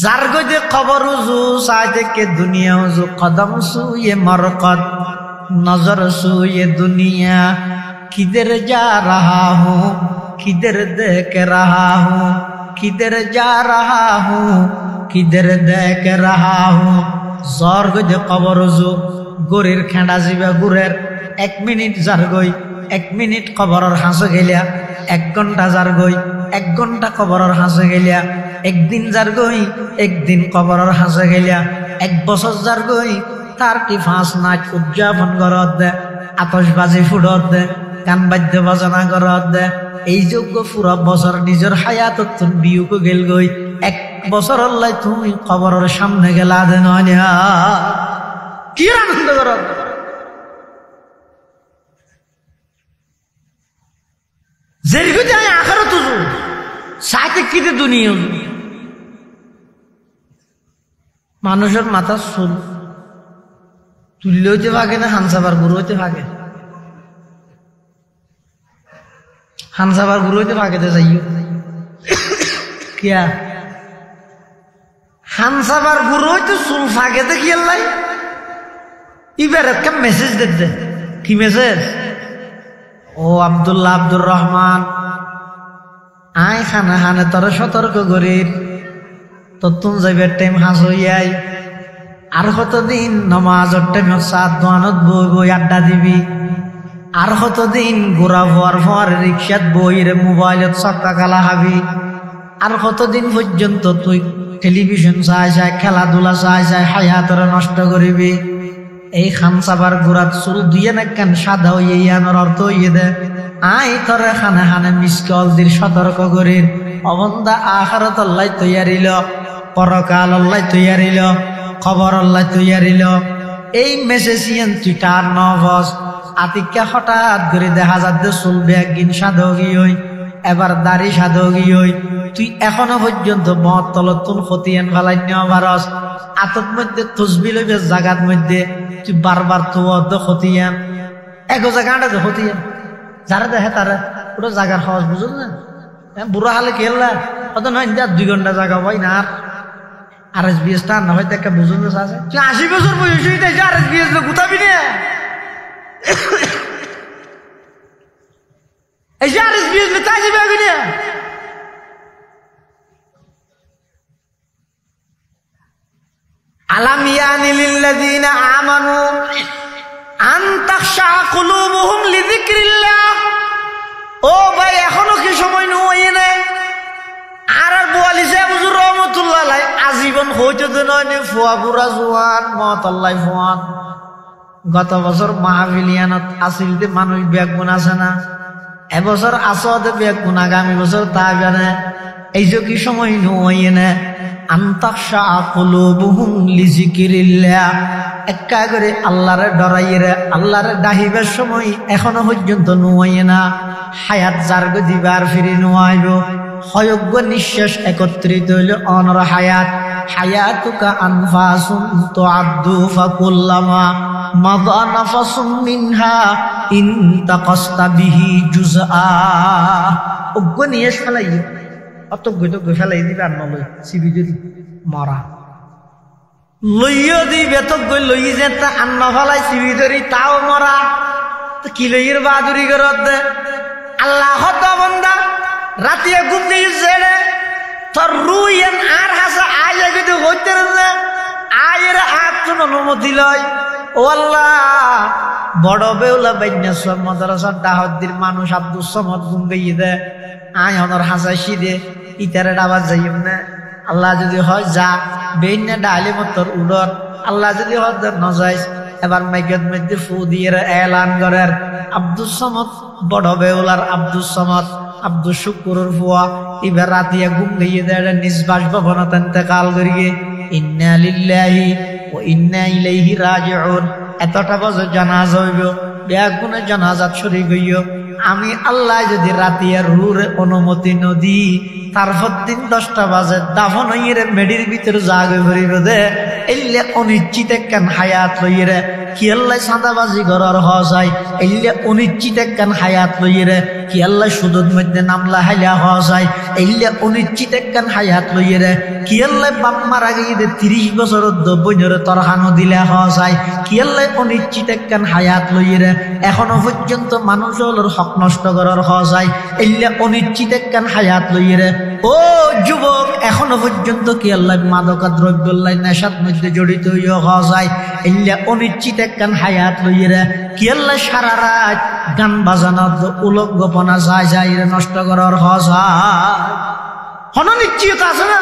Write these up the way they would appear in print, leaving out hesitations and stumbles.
जारगो दे खबर उजू साजे के दुनिया उजू कदम सू ये मरकत नजर सू ये दुनिया किधर जा रहा हूँ किधर देख रहा हूँ किधर जा रहा हूँ किधर देख रहा हूँ जारगो दे खबर उजू गोरेर खेड़ा जीवा गुरेर 1 मिनिट जारगोई 1 मिनिट खबरर हासो गेलिया 1 घंटा जारगोई 1 घंटा खबरर हासो गेलिया 1 दिन जारगोई 1 दिन खबरर हासो गेलिया 1 बছর जारगोई 35 नाच उद्यापन करत दे आतशबाजी ফুটত দে গান বাদ্য বাজনা করত দে এই যোগ্য পুরো বছর নিজের হায়াতত তুমি বিয়োগ গেল গই 1 বছর আল্লাহ তুমি খবরের সামনে গেলা দে নয়া কি আনন্দ করত জেরগু যায় আখিরাত উজু সাথে কি দে দুনিয়া মানুষের মাথা চুল তুললেও যে ভাগে না হানসাবার গুরু হইতে ভাগে হানসাবার গুরু হইতে ভাগেতে যাইও কিয়া হানসাবার গুরু হইতে চুল ভাগেতে কি আল্লাহ ইবার একটা মেসেজ দিতে কি মেসেজ ও আব্দুল্লাহ আব্দুর রহমান আয় খানা হানে তোর সতর্ক করির ততুন যাইবার টাইম হাস হইয়াই আর কতদিন নমাজের টাইমে সাত দোয়ানত বই বই আড্ডা দিবি আর কতদিন ঘোরা ফোয়ার ফোয়ার রিক্সাত বই রে মোবাইলত চক্কা কালা হাবি আর কতদিন পর্যন্ত তুই টেলিভিশন চাই চাই খেলাধুলা চাই চাই হায়াতর নষ্ট করিবি এই খানসাবার গুড়াত চুল দিয়ে না কেন সাদা হইয়ে ইয়ানোর অর্থ হইয়ে দে আই তোরে খানে খানে মিসকল দির সতর্ক করির অবন্দা আখারত আল্লাহ তৈয়ারিল পরকাল আল্লাহ তৈয়ারিল খবর আল্লাহ তৈয়ারিল এই মেসেজিয়ান তুই টার নভস আতিকা হঠাৎ করে দেখা যাচ্ছে চুল বেগিন সাধগি হই এবার দাড়ি সাধগি হই তুই এখনো পর্যন্ত মত তলতুন খতিয়ান ফেলাই নেওয়া পারস আতত মধ্যে তসবি লইবে জাগাত মধ্যে তুই বারবার তো খতিয়ান এক জায়গাটা তো খতিয়ান যারা দেখে তারা পুরো জায়গার সহজ বুঝল না বুড়া হালে খেললা অত নয় 2 ঘন্টা জায়গা হয় না আর এস বিএস টা না হয়তো একটা বুঝুন আছে তুই 80 বছর বয়স হইতে আর এস বিএস গুতাবি না এই যে আর এস বিএস তাই যাবে আগে না আলাম ইয়ানি লিল্লাযিনা আমানু আন তাখশা কুলুবুহুম লিযিকরিল্লাহ ও ভাই এখনো কি সময় নয় না আর বোয়ালি সাহেব হুজুর রহমাতুল্লাহ আলাইহি আজীবন হইতে দেন না ফুয়া বুড়া জওয়ান মাতাল্লাহ ফুয়ান গত বছর মাহফিলিয়ানত আসিল তে মানুষ বেগুন আছে না এবছর আসদ বেগুন আগামী বছর তাবে না এই যে কি সময় নয় না আনতাখশা কুলুবুহুম লিযিকরিল্লাহ একা করে আল্লাহরে ডরাইরে আল্লাহরে ডাহিবার সময় এখনো পর্যন্ত নয় না হায়াত জারগো দিবার ফিরে নয়ব হয়জ্ঞ নিঃশ্বাস একত্রিত হইল অনর হায়াত হায়াতুকা আনফাসুন তুআদ্দু ফাকুল্লামা মাযা নাফাসুম মিনহা ইনতাকাসতা বিহি জুজআ অজ্ঞ নিঃশ্বাস ফেলাই অত গইতো ফেলাই দিবে আর নলই সিবি যদি মরা লইও দিবে তো গই লই যে তা আন্না ফেলাই সিবি ধরি তাও মরা তো কি লইয়ের বাহাদুরি করত দে আল্লাহ হত বান্দা রাতিয়া ঘুম দিয়ে ছেড়ে তোর রুইয়েন আর হাসা আয় কিন্তু হইতে না আয়ের আত্ম অনুমতি লয় ও আল্লাহ বড় বেউলা বাইন্যা সব মাদ্রাসার দাহদ্দির মানুষ আব্দুস সামাদ ঘুম গইয়ে দে আয় অনর হাসাইছি দে ইতারে ডাবার যাইম না আল্লাহ যদি হয় যা বেইন্যা ডাইলে মতর উড়র আল্লাহ যদি হয় নজাইস এবার মাইকের মধ্যে ফু দিয়ে এলান করেন আব্দুস সামাদ বড় বেউলার আব্দুস সামাদ আব্দুল শুকুরের ফুয়া এবার রাতিয়া ঘুম গিয়ে দেয় নিজ বাসভবনত ইন্তেকাল করিয়ে ইন্না লিল্লাহি ওয়া ইন্না ইলাইহি রাজিউন এতটা বছর জানাজা হইব বেগুনে জানাজাত শরীক হইও আমি আল্লাহ যদি রাতিয়ার রুরে অনুমতি নদী তারপর দিন 10টা বাজে দাফন হইরে মেডির ভিতরে জাগে ভরিব দে এলে অনিশ্চিত কেন হায়াত লইরে কি আল্লাহ সাদাবাজি করার হসাই এলে অনিশ্চিত কেন হায়াত লইরে কি আল্লাহ সুদুর মধ্যে নামলা হাইলা হওয়া যায় এইলে অনিশ্চিত একখান হায়াত লইয়ে রে কি আল্লাহ বাপ মারা গিয়ে 30 বছর বইনরে তরহানো দিলে হওয়া যায় কি আল্লাহ অনিশ্চিত একখান হায়াত লইয়ে রে এখনো পর্যন্ত মানুষ হলোর হক নষ্ট করার হওয়া যায় এইলে অনিশ্চিত একখান হায়াত লইয়ে রে ও যুবক এখনো পর্যন্ত কি আল্লাহ মাদকা দ্রব্যল্লাই নেশার মধ্যে জড়িত হইয়া হওয়া যায় এইলে অনিশ্চিত একখান হায়াত লইয়ে রে কি আল্লাহ সারা রাত গান বাজানো উলঙ্গপনা যায় যায় রে নষ্ট করার হওয়া যায় অনিশ্চিত আছে না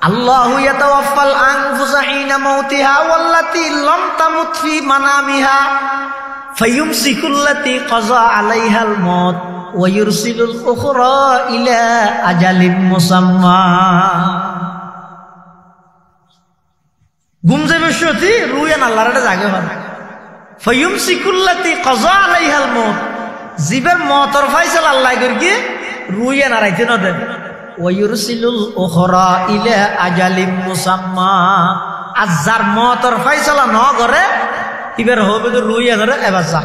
আল্লাহু ইয়াতাওয়াফাল আনফুসা হিনা মাউতিহা ওয়াল্লাতী লাম তামুত ফি মানামিহা ফায়ুমসিকুল্লাতী কাযা আলাইহাল মাউত ওয়া ইউরসিলুল উখরা ইলা আজালিম মুসাম্মা ঘুম যাবে সতি রুয়ান আল্লাহর জাগে হয় ফায়ুমসিকুল্লাতী কাযা আলাইহাল মাউত জিবের মওতর ফয়সালা আল্লাহ করিকে রুয়ান আরাইতে না দেন ওয়ায়ুরসিলুল উখরা ইলা আজালিম মুসাম্মা আজার মওতর ফয়সালা ন করে এবার হবে তো রুইয়া ধরে এবার যা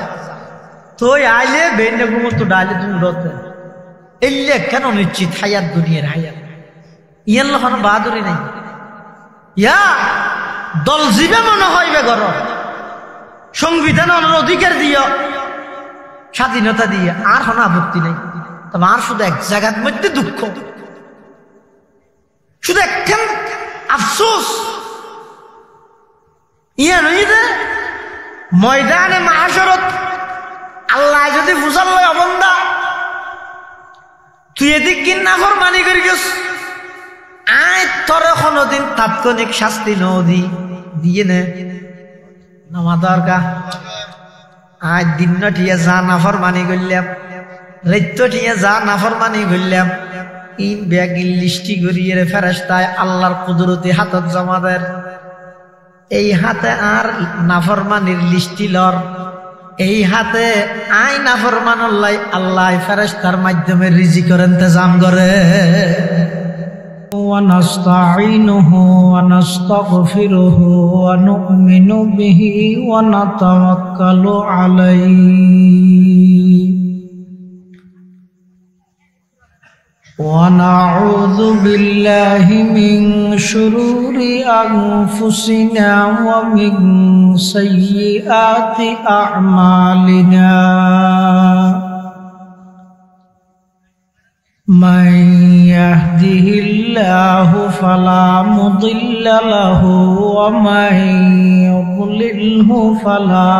তো আইলে বেন্ডে ঘুমো তো ডাইলে তুমি রতে এলে কেন নিশ্চিত হায়াত দুনিয়ার হায়াত ইয়ার লখন বাহাদুরি নাই ইয়া দল জীবে মনে হইবে ঘর সংবিধান অধিকার দিও স্বাধীনতা দিয়ে আর কোনো আপত্তি নেই তোমার শুধু এক জায়গার মধ্যে দুঃখ শুধু একখান আফসোস ইয়া নই যে ময়দানে মাহাশরত আল্লাহ যদি ফুসাল অবন্দা তুই এদিক কিন নাফরমানি করি গেছ আয় তোর কোনদিন তাৎক্ষণিক শাস্তি নদী দিয়ে নে নামা দরকার আয় দিন ঠিয়া যা নাফরমানি করলাম রাত্য ঠিয়া যা নাফরমানি করলাম ইন ব্যাগিল লিস্টি করিয়ে ফেরেশতায় আল্লাহর কুদরতি হাতত জমা দেয় এই হাতে আর নাফরমানির লিস্টি লর এই হাতে আই নাফরমানুল্লাহ আল্লাহ ফেরেশতার মাধ্যমে রিজিকের ইন্তজাম করে ওয়া নাস্তাঈনুহু ওয়া নাস্তাগফিরুহু ওয়া নু'মিনু বিহি ওয়া নাতাওয়াক্কালু আলাইহি ونعوذ بالله من شرور أنفسنا ومن سيئات أعمالنا من يهده الله فلا مضل له ومن يضلله فلا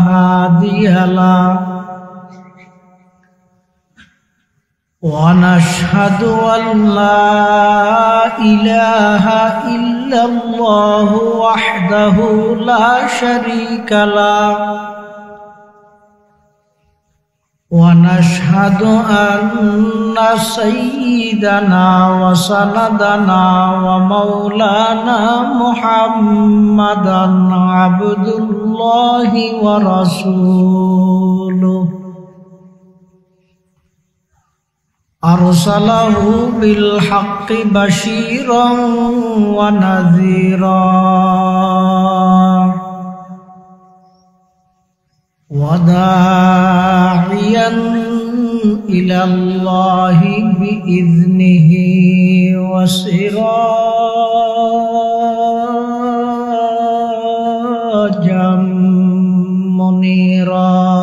هادي له ونشهد أن لا إله إلا الله وحده لا شريك له ونشهد أن سيدنا وسندنا ومولانا محمدا عبد الله ورسوله أرسله بالحق بشيرا ونذيرا وداعيا إلى الله بإذنه وسراجا منيرا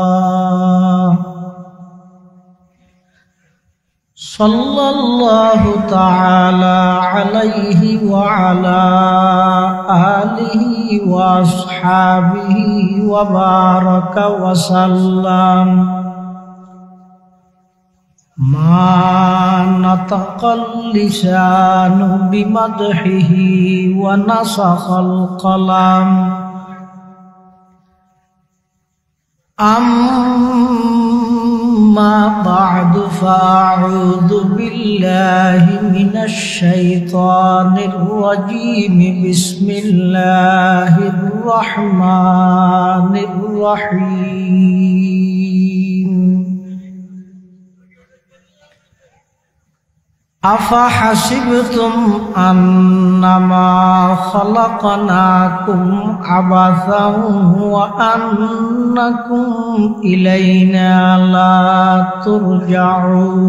صلى الله تعالى عليه وعلى آله وأصحابه وبارك وسلم ما نطق اللسان بمدحه ونسخ القلم أما بعد فأعوذ بالله من الشيطان الرجيم بسم الله الرحمن الرحيم أفحسبتم أنما خلقناكم عبثا وأنكم إلينا لا ترجعون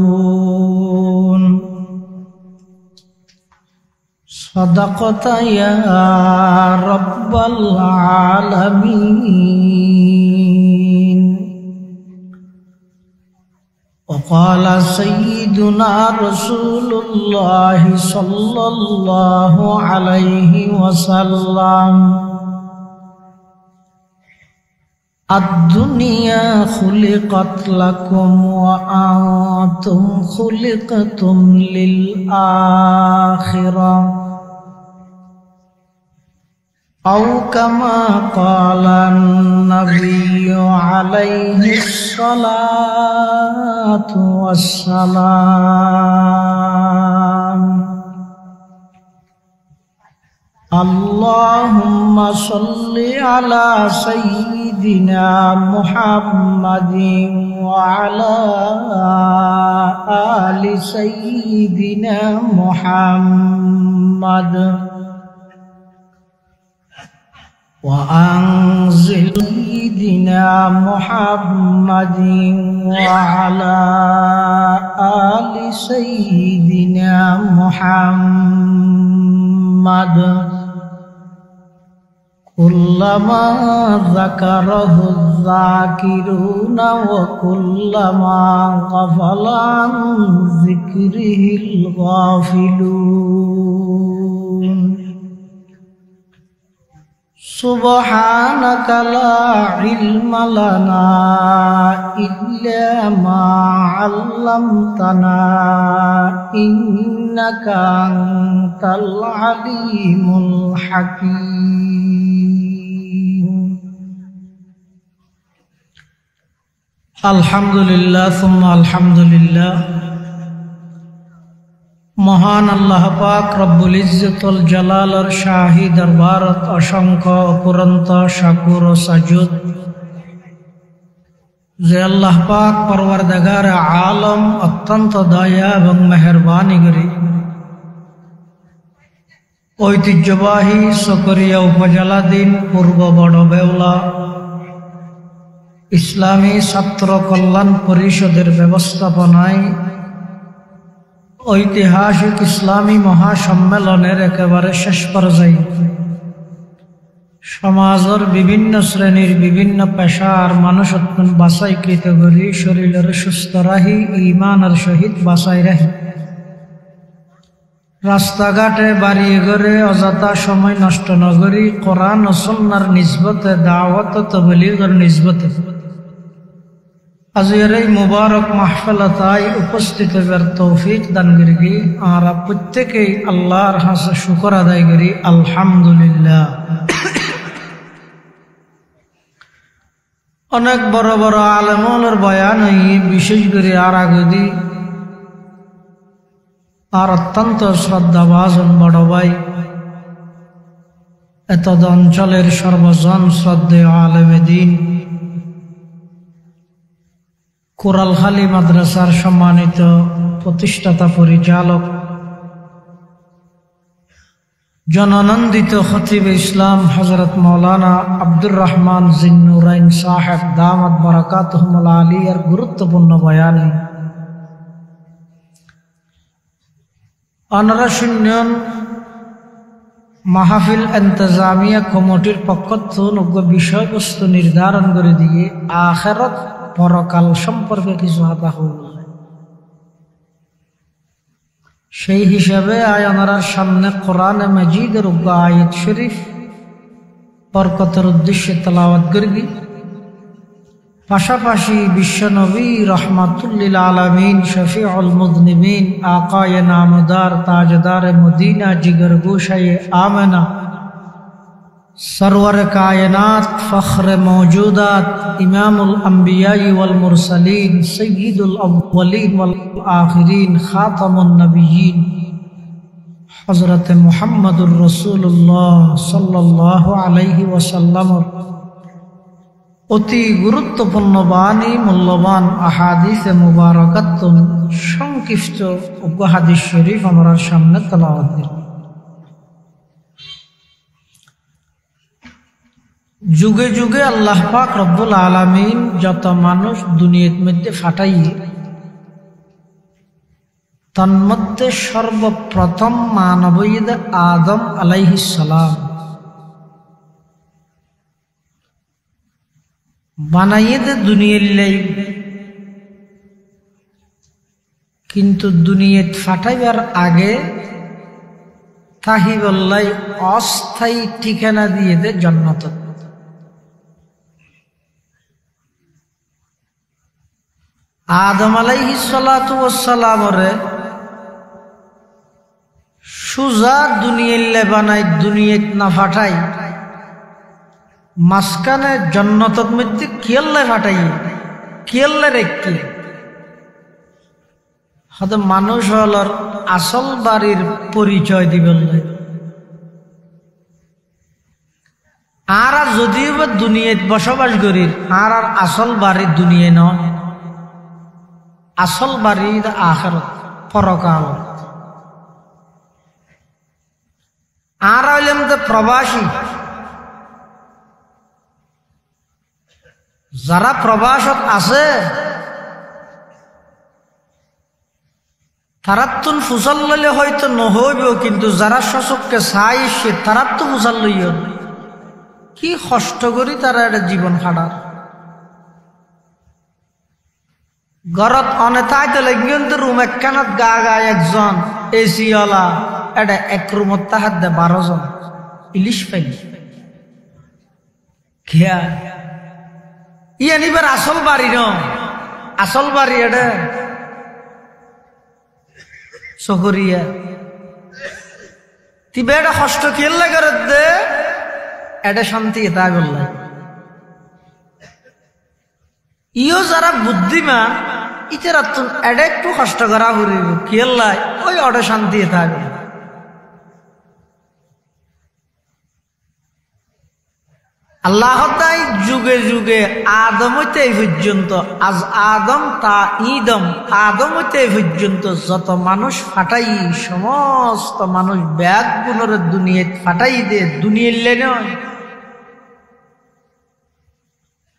صدقت يا رب العالمين. وقال سيدنا رسول الله صلى الله عليه وسلم الدنيا خلقت لكم وأنتم خلقتم للآخرة أو كما قال النبي عليه الصلاة والسلام. اللهم صل على سيدنا محمد وعلى آل سيدنا محمد وأنزل سيدنا محمد وعلى آل سيدنا محمد كلما ذكره الذاكرون وكلما غفل عن ذكره الغافلون. سبحانك لا علم لنا إلا ما علمتنا إنك أنت العليم الحكيم. الحمد لله ثم الحمد لله. মহান আল্লাহ পাক রব্বুল ইজ্জতুল জালালের শাহী দরবারত অসংখ্য অপুরন্ত শাকুর ও সাজুদ যে আল্লাহ পাক পরওয়ারদিগার আলম অত্যন্ত দয়া এবং মেহেরবানি করি ঐতিহ্যবাহী সকরিয়া উপজেলাধীন পূর্ব বড় বেওলা ইসলামী ছাত্র কল্যাণ পরিষদের ব্যবস্থাপনায় ঐতিহাসিক ইসলামী মহাসম্মেলনের একেবারে শেষ পর্যায়ে সমাজের বিভিন্ন শ্রেণীর বিভিন্ন পেশার মানুষ বাছাইকৃত করি শরীরের সুস্থ রাহি ঈমানের সহিত বাছাই রাহি রাস্তাঘাটে বাড়ি ঘরে অযথা সময় নষ্ট নগরী কোরআন ও সুন্নাহর নিসবতে দাওয়াত ও তাবলীগের নিসবতে আজকের এই মুবারক মাহফিলতায় উপস্থিত হবার তৌফিক দান করি আর প্রত্যেকেই আল্লাহর কাছে শুকর আদায় করি আলহামদুলিল্লাহ। অনেক বড় বড় আলেমের বয়ান বিশেষ করে আর আগদি আর অত্যন্ত শ্রদ্ধাভাজন বড় ভাই এতদ অঞ্চলের সর্বজন শ্রদ্ধেয় আলেমে দ্বীন কোরালখালী মাদ্রাসার সম্মানিত প্রতিষ্ঠাতা পরিচালক জননন্দিত খতিব ইসলাম হযরত মাওলানা আব্দুর রহমান জিন্নুরাইন সাহেব দামাত বারাকাতুহুল আলিয়ার গুরুত্বপূর্ণ বয়ানে অনরাশূন্যন মাহফিল ইন্তজামিয়া কমিটির পক্ষ থেকে বিষয়বস্তু নির্ধারণ করে দিয়ে আখিরাত পরকাল সম্পর্কে কিছু কথা হল সেই হিসাবে আয়ানার সামনে কোরআন মাজিদের আয়াত শরীফ বরকতের উদ্দেশ্যে তেলাওয়াত করবি পাশাপাশি বিশ্বনবী রহমাতুল্লিল আলামিন শফিউল মুযনিবিন আকায়ে নামদার তাজদার মদিনা জিগর গোশায়ে আমেনা सरवर कायनात फ़ख्र मौजूदात इमामुल अंबिया वल मुरसलीन सय्यिदुल अव्वलीन वल आखिरीन खातमुन नबिय्यीन हज़रत मुहम्मदुर रसूलुल्लाह सल्लल्लाहु अलैहि वसल्लम অতি গুরুত্বপূর্ণ বাণী মূল্যবান আহাদিসে মুবারাকাতুন সংক্ষিপ্ত উক্ত হাদিস শরীফ আমার সামনে তেলাওয়াত দিন। যুগে যুগে আল্লাহ পাক রব্বুল আলামিন যত মানুষ দুনিয়ার মধ্যে ফাটাইয়ে তন্মধ্যে সর্বপ্রথম মানবীদ আদম আলাইহিস সালাম বানাইয়ে দে দুনিয়ার লাই, কিন্তু দুনিয়াত ফাটাইবার আগে তাহিবল্লাই অস্থায়ী ঠিকানা দিয়ে দে জান্নাত। আদম আলাইহিস সালাতু ওয়াস সালামরে সুজা দুনিয়ার লাই বানাই, দুনিয়াত না ফাটাই মাঝখানে জান্নাতের মধ্যে কিয়াল্লাই ফাটাই, কিয়াল্লাই রেখে হয়তো মানুষ হলার আসল বাড়ির পরিচয় দিবেন। আর যদিও বা দুনিয়াত বসবাস করি আর আসল বাড়ি দুনিয়া নয়, আসল বাড়ি আখিরাত পরকাল। আর হইলাম তো প্রবাসী, যারা প্রবাসত আছে তারার তো ফুসাল লইলে হয়তো নহইব, কিন্তু যারা সচককে চাই সে তারার তো ফুসাল লইও। কি কষ্ট করি তারা এটা জীবন খাটার ঘরত অনেতাই দিলে কিন্তু রুম একখানত গা গায় একজন এসিওয়ালা, এটা এক রুমত তাহার দে 12 জন ইলিশ পাইলি খেয়া ইয়ে নিবার আসল বাড়ি ন, আসল বাড়ি এটা চকরিয়া তিবে এটা কষ্ট খেললে করে দে এটা শান্তি এটা করলে। ইও যারা বুদ্ধিমান ইতারা তো এটা একটু কষ্ট করা করিব খেললাই ওই অটা শান্তি এটা করলে। আল্লাহ তাই যুগে যুগে আদম হইতে এই পর্যন্ত, আজ আদম তা ইদম, আদম হইতে এই পর্যন্ত যত মানুষ ফাটাই সমস্ত মানুষ ব্যাগ গুণের দুনিয়াত ফাটাই দে, দুনিয়ার নয়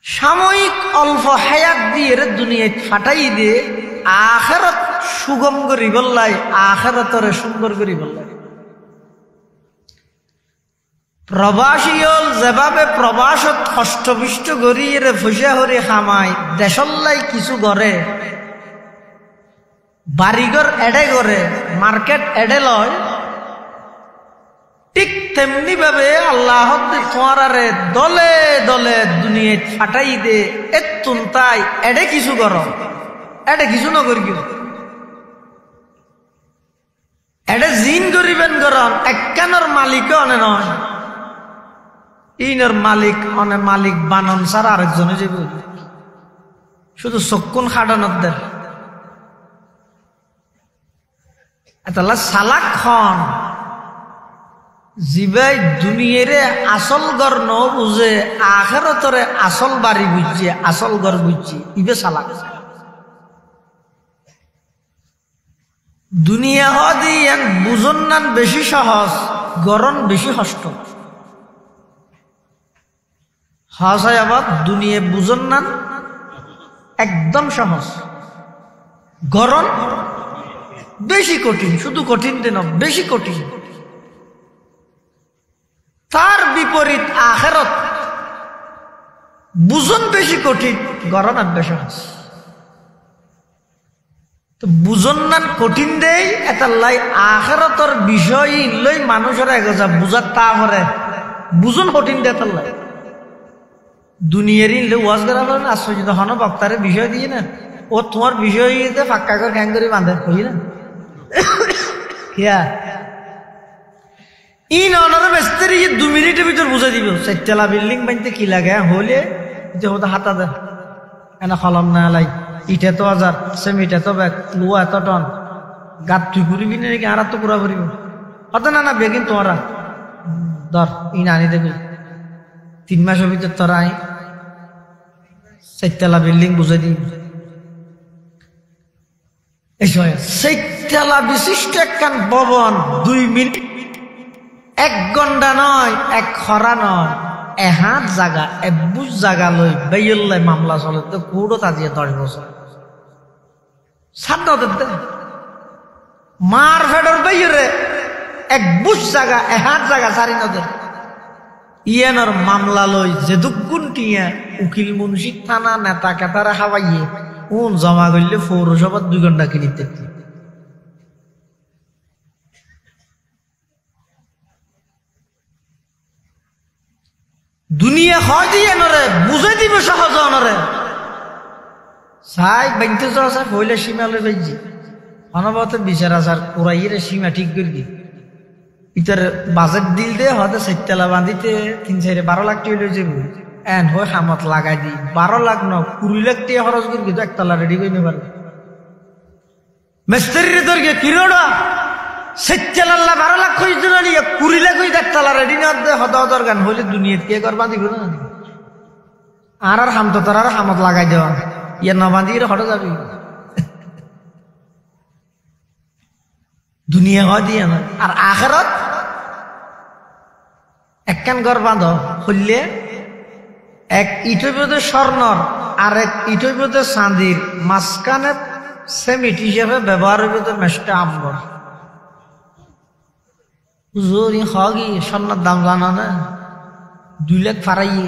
সাময়িক অল্প হায়াত দিয়ে দুনিয়াত ফাটাই দে আখিরাত সুগম করি বললাই, আখিরাতরে সুন্দর করি বললাই। প্রবাসী হল যেভাবে প্রবাসত কষ্টবিষ্ট গড়িয়ে ফুসা হরি খামাই দেশল্লাই কিছু গড়ে, বাড়িঘর এডে গড়ে, মার্কেট এডে লয়, ঠিক তেমনি ভাবে আল্লাহ তোমারে দলে দলে দুনিয়াত ফাটাই দে এতুন তাই এডে কিছু গর, এডে কিছু নগর গিয়ে এডে জিন গরিবেন গরম একখানোর মালিক অনে নয়, ইনর মালিক অনে মালিক বানন ছাড়া আরেকজনে যাব, শুধু চক্ষুন খাটানোর দেন এতলা সালাক খন জিবাই দুনিয়ারে আসল ঘর ন বুঝে আখিরাতরে আসল বাড়ি বুঝছে, আসল ঘর বুঝছে, ইবে সালাক। দুনিয়া হদি বুঝন নান বেশি সহজ, গরন বেশি কষ্ট। হাসায় আবার দুনিয়া বুঝন নান একদম সহজ, গরন বেশি কঠিন, শুধু কঠিন দিন বেশি কঠিন। তার বিপরীত আখিরাত বুঝন বেশি কঠিন, গরন আর বেশি সহজ। তো বুঝন নান কঠিন দেই এটা লাই আখিরাতর বিষয় লই মানুষের এগোজা বুঝার তা করে বুঝন কঠিন দে তার লাই দুনিয়ারই ওয়াজ করা বলেন আশ্চর্য হন বক্তারে বিষয় দিয়ে না, ও তোমার বিষয় ফাঁকা করে খ্যাং করে বাঁধে কই না ইন অনার বেস্তের 2 মিনিটের ভিতর বুঝাই দিব 4তলা বিল্ডিং বানতে কি লাগে হলে যে হতো হাতা দে এনা কলম না লাই ইটা তো 1000 সেমিটা তো ব্যাগ লোয়া এত টন গাত তুই ঘুরিবি নাকি আর তো পুরা ঘুরিব হতো না না বেগিন তোরা ধর ইন আনি দেবি 3 মাসের ভিতর তোরা 4 বিল্ডিং বুঝাই দিই এই 4 বিশিষ্ট একখান ভবন 2 মিনিট 1 ঘন্টা নয় 1 খরা নয় এহাত জায়গা এবুজ জায়গা লই বেইল্লাই মামলা চলে তো কোড়ো তাজিয়ে 10 বছর সাত দে মার ফেডর বেইরে 1 বুজ জায়গা এহাত জায়গা সারি নদে ইয়ানোর মামলা লই যে দুগুনটিয়া উকিল মুন্সি থানা নেতা কেতারা হাওয়াইয়ে জমা করলে পৌরসভার 2 ঘন্টা কিনিতে দুনিয়া হয় দিয়ে নরে বুঝে দিব সহজ নরে সাই বাইতে যাওয়া হইলে সীমালে বেজি অনবত বিচার আসার পুরাইয়ের সীমা ঠিক করে দি ইতার বাজেট দিল দে হয়তো 4 তলা বাঁধিতে 3-4 12 লাখ টাকা লই যাব এন হয় হামত লাগাই দি 12 লাখ ন 20 লাখ টাকা খরচ করে কিন্তু 1 তলা রেডি করে নেবার মিস্ত্রির দরকে কিরোড়া 4 তলা 12 লাখ কই দিল নি 20 লাখ কই 1 তলা রেডি না দে হদ দরকার হইলে দুনিয়াত কে করবা দিব না আর হাম তো তার হামত লাগাই দেওয়া ইয়া না বাঁধিয়ে হট যাবি দুনিয়া হয় দিয়ে না আর আখিরাত একখান ঘর বাঁধ হইলে 1 ইটৈবতে স্বর্ণর আর 1 ইটৈবতে চাঁদির মাঝখানে সেমিট হিসেবে ব্যবহার হইবে তো মেশটা আমগর জোরি হগি স্বর্ণের দাম জানা না 2 লাখ ফারাইয়ে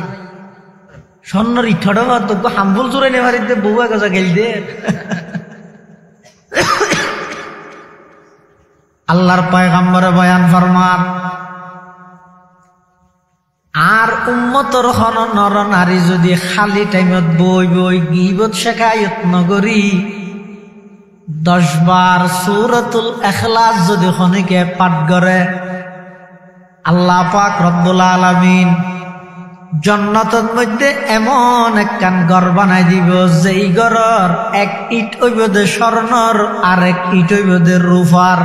স্বর্ণের ইঠটা তো হাম্বুল চুরে নেভারিতে বউ গজা গেল দে আল্লাহর পয়গম্বরে বয়ান ফরমান আর উম্মতর হন নর নারী যদি খালি টাইমত বই বই গীবত শেখায়ত নগরী 10 বার সূরাতুল ইখলাস যদি খনিকে পাঠ করে আল্লাহ পাক রব্বুল আলামিন জান্নাতের মধ্যে এমন একখান ঘর বানাই দিব যেই ঘরের 1 ইট হইবে স্বর্ণর আর 1 ইট হইবে রূপার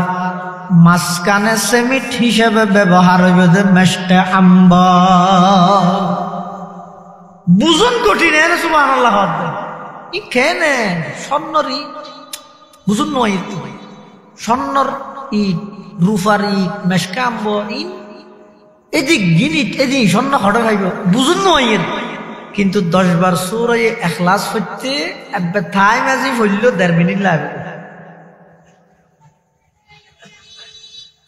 মাঝখানে সেমিট হিসেবে ব্যবহার হইবে মেশটা আম্বর বুঝুন কঠিন সুবহানাল্লাহ ই কেনে স্বর্ণর ইট বুঝুন নয় স্বর্ণর ইট রূপার ইট মেশকা আম্বর ইট এদিক গিনিট এদিক স্বর্ণ খড় খাইব বুঝুন নয় কিন্তু 10 বার সূরা ইখলাস হইতে একবার টাইম আজি হইল 1.5 মিনিট লাগবে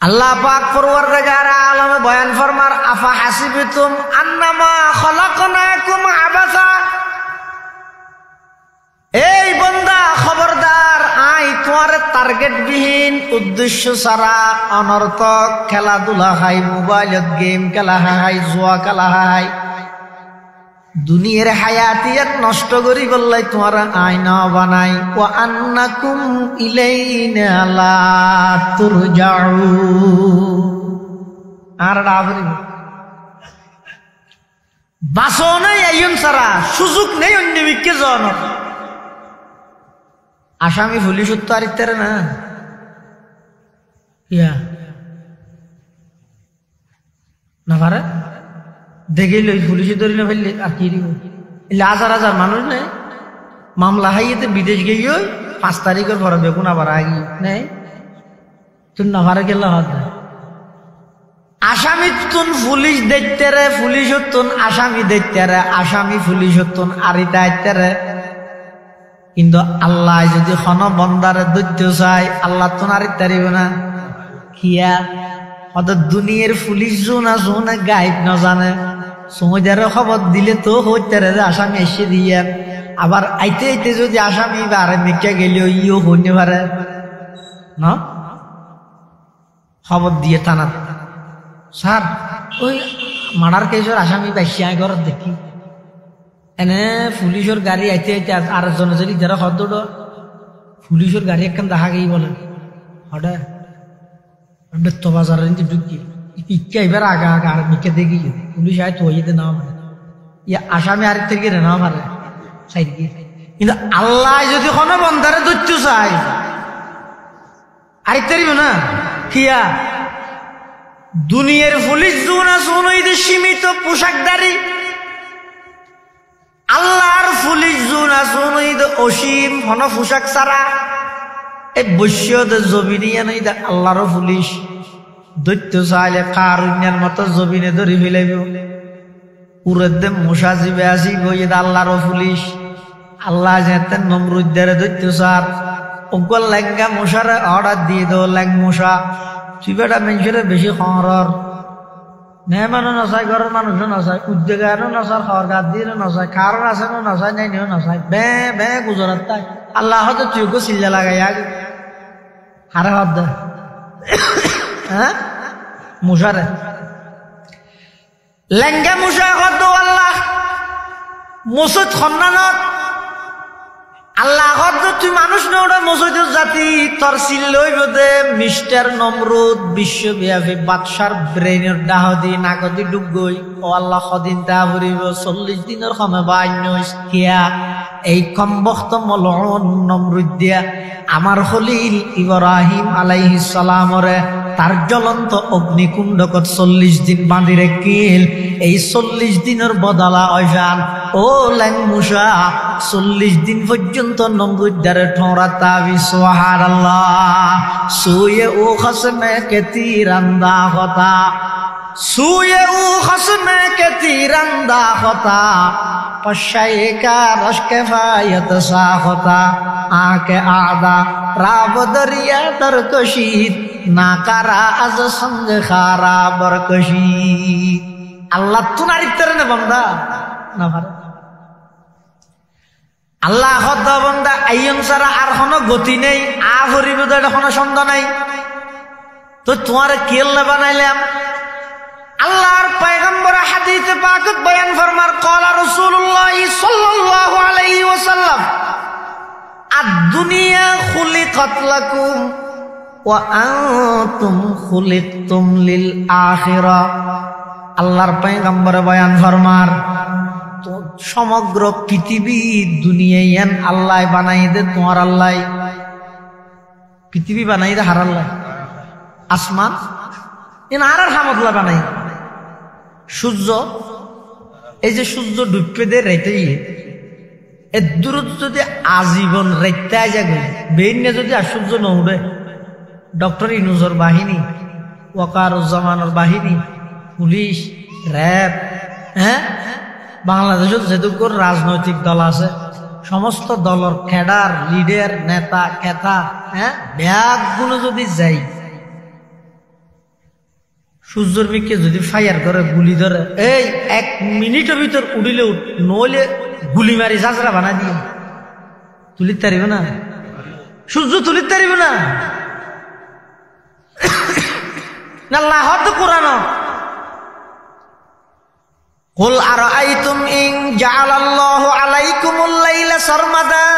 আল্লাহ পাক পরওয়ারদিগার আলম বয়ান ফরমার আফা হাসিবতুম আন্নামা খলাকনাকুম আবাসা এই বান্দা খবরদার আই তোমার টার্গেট বিহীন উদ্দেশ্য ছাড়া অনর্থক খেলাধুলা হাই মোবাইলত গেম খেলা হাই জুয়া খেলা হাই দুনিয়ার হায়াতিয়াত নষ্ট করি বললাই তোমার আইনা বানাই ও আন্নাকুম ইলাইনা লা তুরজাউন আর রাবরি বাসনে আইন সারা সুযোগ নেই অন্য বিকে জন আসামি পুলিশ তো আর ইত্যারে না ইয়া না পারে দেখে লই পুলিশে ধরে না ফেললে আর কি দিব হাজার হাজার মানুষ নেই মামলা হাইয়েতে বিদেশ গিয়ে 5 তারিখের পরে বেগুন আবার আগি নেই তুই না পারে গেলে হাত আসামি তুন পুলিশ দেখতে রে পুলিশ তুন আসামি দেখতে রে আসামি পুলিশ তুন আরিতা আইতে রে কিন্তু আল্লাহ যদি খন বন্দারে দৈত্য চাই আল্লাহ তুন আরিতে পারিব না কিয়া হয়তো দুনিয়ার পুলিশ জোনা জোনা গাইড না জানে সমুদ্রের খবর দিলে তো হইতে রে আসামি এসে দিয়ে আবার আইতে আইতে যদি আসামি বারে মিকে গেলেও ইও হইতে পারে না খবর দিয়ে টানা স্যার ওই মার্ডার কেসের আসামি বাইশিয়া ঘর দেখি এনে পুলিশের গাড়ি আইতে আইতে আর জনে যদি যারা হদ পুলিশের গাড়ি একখান দেখা গিয়ে বলে হঠাৎ বেত্ত বাজার ঢুকি ইচ্ছা এবার আগা আগা আর মিকে দেখি পুলিশ আয় তো হইতে না পারে ইয়া আসামি আরেক থেকে না পারে সাইড গিয়ে কিন্তু আল্লাহ যদি কোনো বন্ধারে দৈত্য চাই আরেক তারিব না কিয়া দুনিয়ার পুলিশ জোনা শোনই সীমিত পোশাকদারি আল্লাহর পুলিশ জুন আসুন অসীম হন পোশাক ছাড়া এই বৈশ্যদের জবিনিয়া নই আল্লাহর পুলিশ দৈত্য চাইলে কারুণ্যের মতো জবিনে ধরি ফেলাইব উড়ের দে মশা জিবে আসিব আল্লাহর পুলিশ আল্লাহ যেতে নমরুদ্দারে দৈত্য সার ওগল লেঙ্গা মশারে অর্ডার দিয়ে দো ল্যাং মশা তুই বেটা মানুষের বেশি খরর মেহমানও নচাই ঘরের মানুষও নচাই উদ্যোগারও নচার সরকার দিয়ে নচাই কারণ আছে নচাই নাই নিও নচাই বে বে গুজরাত তাই আল্লাহ হয়তো তুই গো চিল্লা লাগাই আগে হারে হদ দে হ্যাঁ মশারে লেঙ্গা মশা হদ আল্লাহ মসুদ খন্নানত আল্লাহ হদ তুই মানুষ নৌড়া মসুদের জাতি তোর চিল্লই বোধে মিস্টার নমরুদ বিশ্বব্যাপী বাদশার ব্রেনের ডাহদি নাগদি ডুবগই ও আল্লাহ সদিন তা ভরিব 40 দিনের সময় বা অন্য কিয়া এই কম বক্ত মলন নমরুদ দিয়া আমার খলিল ইব্রাহিম আলাইহিস সালামরে তার জ্বলন্ত অগ্নিকুণ্ডকত 40 দিন বাঁধি রেখিল এই 40 দিনের বদলা অজান ও ল্যাং মুসা 40 দিন পর্যন্ত নমরুদ্দারে ঠোঁরা তাবি সুবহানাল্লাহ সুয়ে ও খসমে কে তীরান্দা হতা সুয়ে ও খসমে কে তীরান্দা হতা পশায়ে কা রশকে ফায়ত সা হতা আকে আদা রাব দরিয়া দরকশিদ না কারা আজ সঙ্গ খারা বরকশি আল্লাহ তুনারিতের না বান্দা না ভারে আল্লাহ হদ বান্দা আইয়ন সারা আর কোনো গতি নেই আ হরিব এটা কোনো সন্দেহ নাই তো তোমার কেল না বানাইলাম আল্লাহর পয়গম্বর হাদিসে পাকত বয়ান ফরমার ক্বালা রাসূলুল্লাহ সাল্লাল্লাহু আলাইহি ওয়াসাল্লাম আদ-দুনিয়া খুলিকাত লাকুম ওয়া আনতুম খুলিকতুম লিল আখিরা আল্লাহর পয়গম্বর বয়ান ফরমার তো সমগ্র পৃথিবী দুনিয়ায় আল্লাহ বানাই দে তোমার আল্লাহ পৃথিবী বানাই দে হার আল্লাহ আসমান এন আর হামদুল্লাহ বানাই সূর্য এই যে সূর্য ডুববে দে রেতে এর দূরত্ব যদি আজীবন রেতে যাবে বেইনে যদি আর সূর্য ন উঠে ডক্টর ইনুজর বাহিনী ওয়াকারুজ্জামানের বাহিনী পুলিশ র্যাব হ্যাঁ বাংলাদেশের যেটুকু রাজনৈতিক দল আছে সমস্ত দলের ক্যাডার লিডার নেতা কেতা হ্যাঁ ব্যাগগুলো যদি যাই সূর্যের দিকে যদি ফায়ার করে গুলি ধরে এই 1 মিনিটের ভিতর উড়িলে নইলে গুলি মারি জাজরা বানা দিয়ে তুলিতে পারিব না সূর্য তুলিতে পারিব না আল্লাহ হদ কোরআন قل أرأيتم إن جعل الله عليكم الليل سرمدا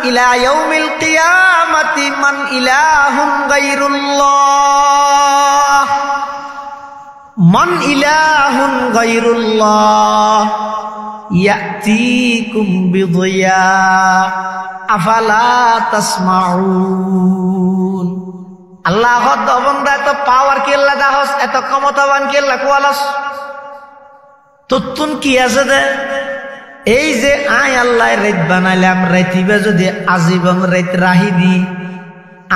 إلى يوم القيامة من إله غير الله من إله غير الله يأتيكم بضياء أفلا تسمعون আল্লাহ হদ বন্দা এত পাওয়ার কেল্লা দাহস এত ক্ষমতাবান কেল্লা কোয়ালাস তত্তুন কি আছে দে এই যে আয় আল্লাহ রেত বানাইলাম রেতিবে যদি আজীবন রেত রাহি দি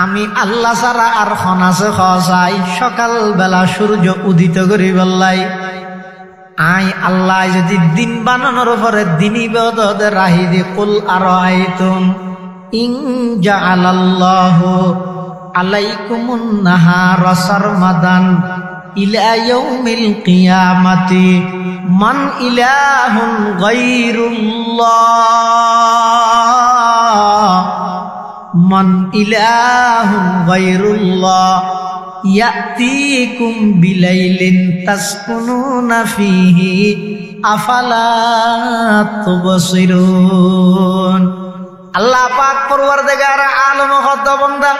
আমি আল্লাহ সারা আর খনাসে খসাই সকাল বেলা সূর্য উদিত করি বললাই আই আল্লাহ যদি দিন বানানোর পরে দিনই বেদে রাহি দি কুল আরাইতুম ইন জাআলাল্লাহু আলাইকুমুন নাহারা সারমাদান ইলা ইয়াউমিল কিয়ামাতি মান ইলাহুন গায়রুল্লাহ মান ইলাহুন গায়রুল্লাহ ইয়াতিকুম বিলাইলিন তাসকুনুনা ফিহি আফালা তুবসিরুন আল্লাহ পাক পরওয়ারদিগার আলম হদ বান্দা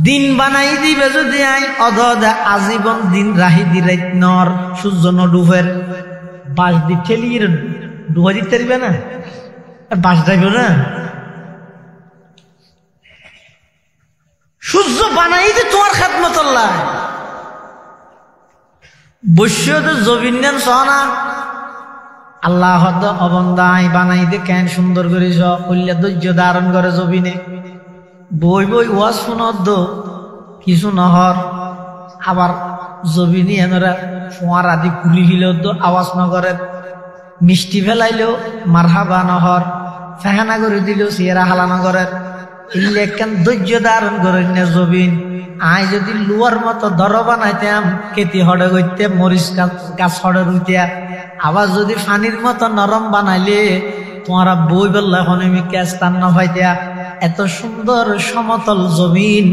দিন বানাই দিবে যদি আই অধদ আজীবন দিন রাহি দি রাত নর সূর্য নডুফের বাস দি ঠেলিয়ে ডুবা দিতে পারবে না আর বাস যাইব না সূর্য বানাই দি তোমার খাদমত আল্লাহ বৈশ্যদের জবিন্যান সহনা আল্লাহ অবন্দাই বানাই দে কেন সুন্দর করেছ কইলে ধৈর্য ধারণ করে জবিনে বই বই ওয়াজ শুনদ কিছু নহর আবার জবিনি এনরা ফোঁয়ার আদি খুলি হিলেও তো আওয়াজ নগরের মিষ্টি ফেলাইলেও মারহাবা নহর ফেহানা করে দিলেও সিয়েরা হালা নগরের ইলে কেন ধৈর্য ধারণ করে নে জবিন আই যদি লুয়ার মতো দর বানাইতাম কেতি হড়ে গইতে মরিচ গাছ হড়ে রুইতিয়া আবার যদি ফানির মতো নরম বানাইলে তোমারা বই বললে এখন আমি কেস্তান না ভাইতিয়া এত সুন্দর সমতল জমিন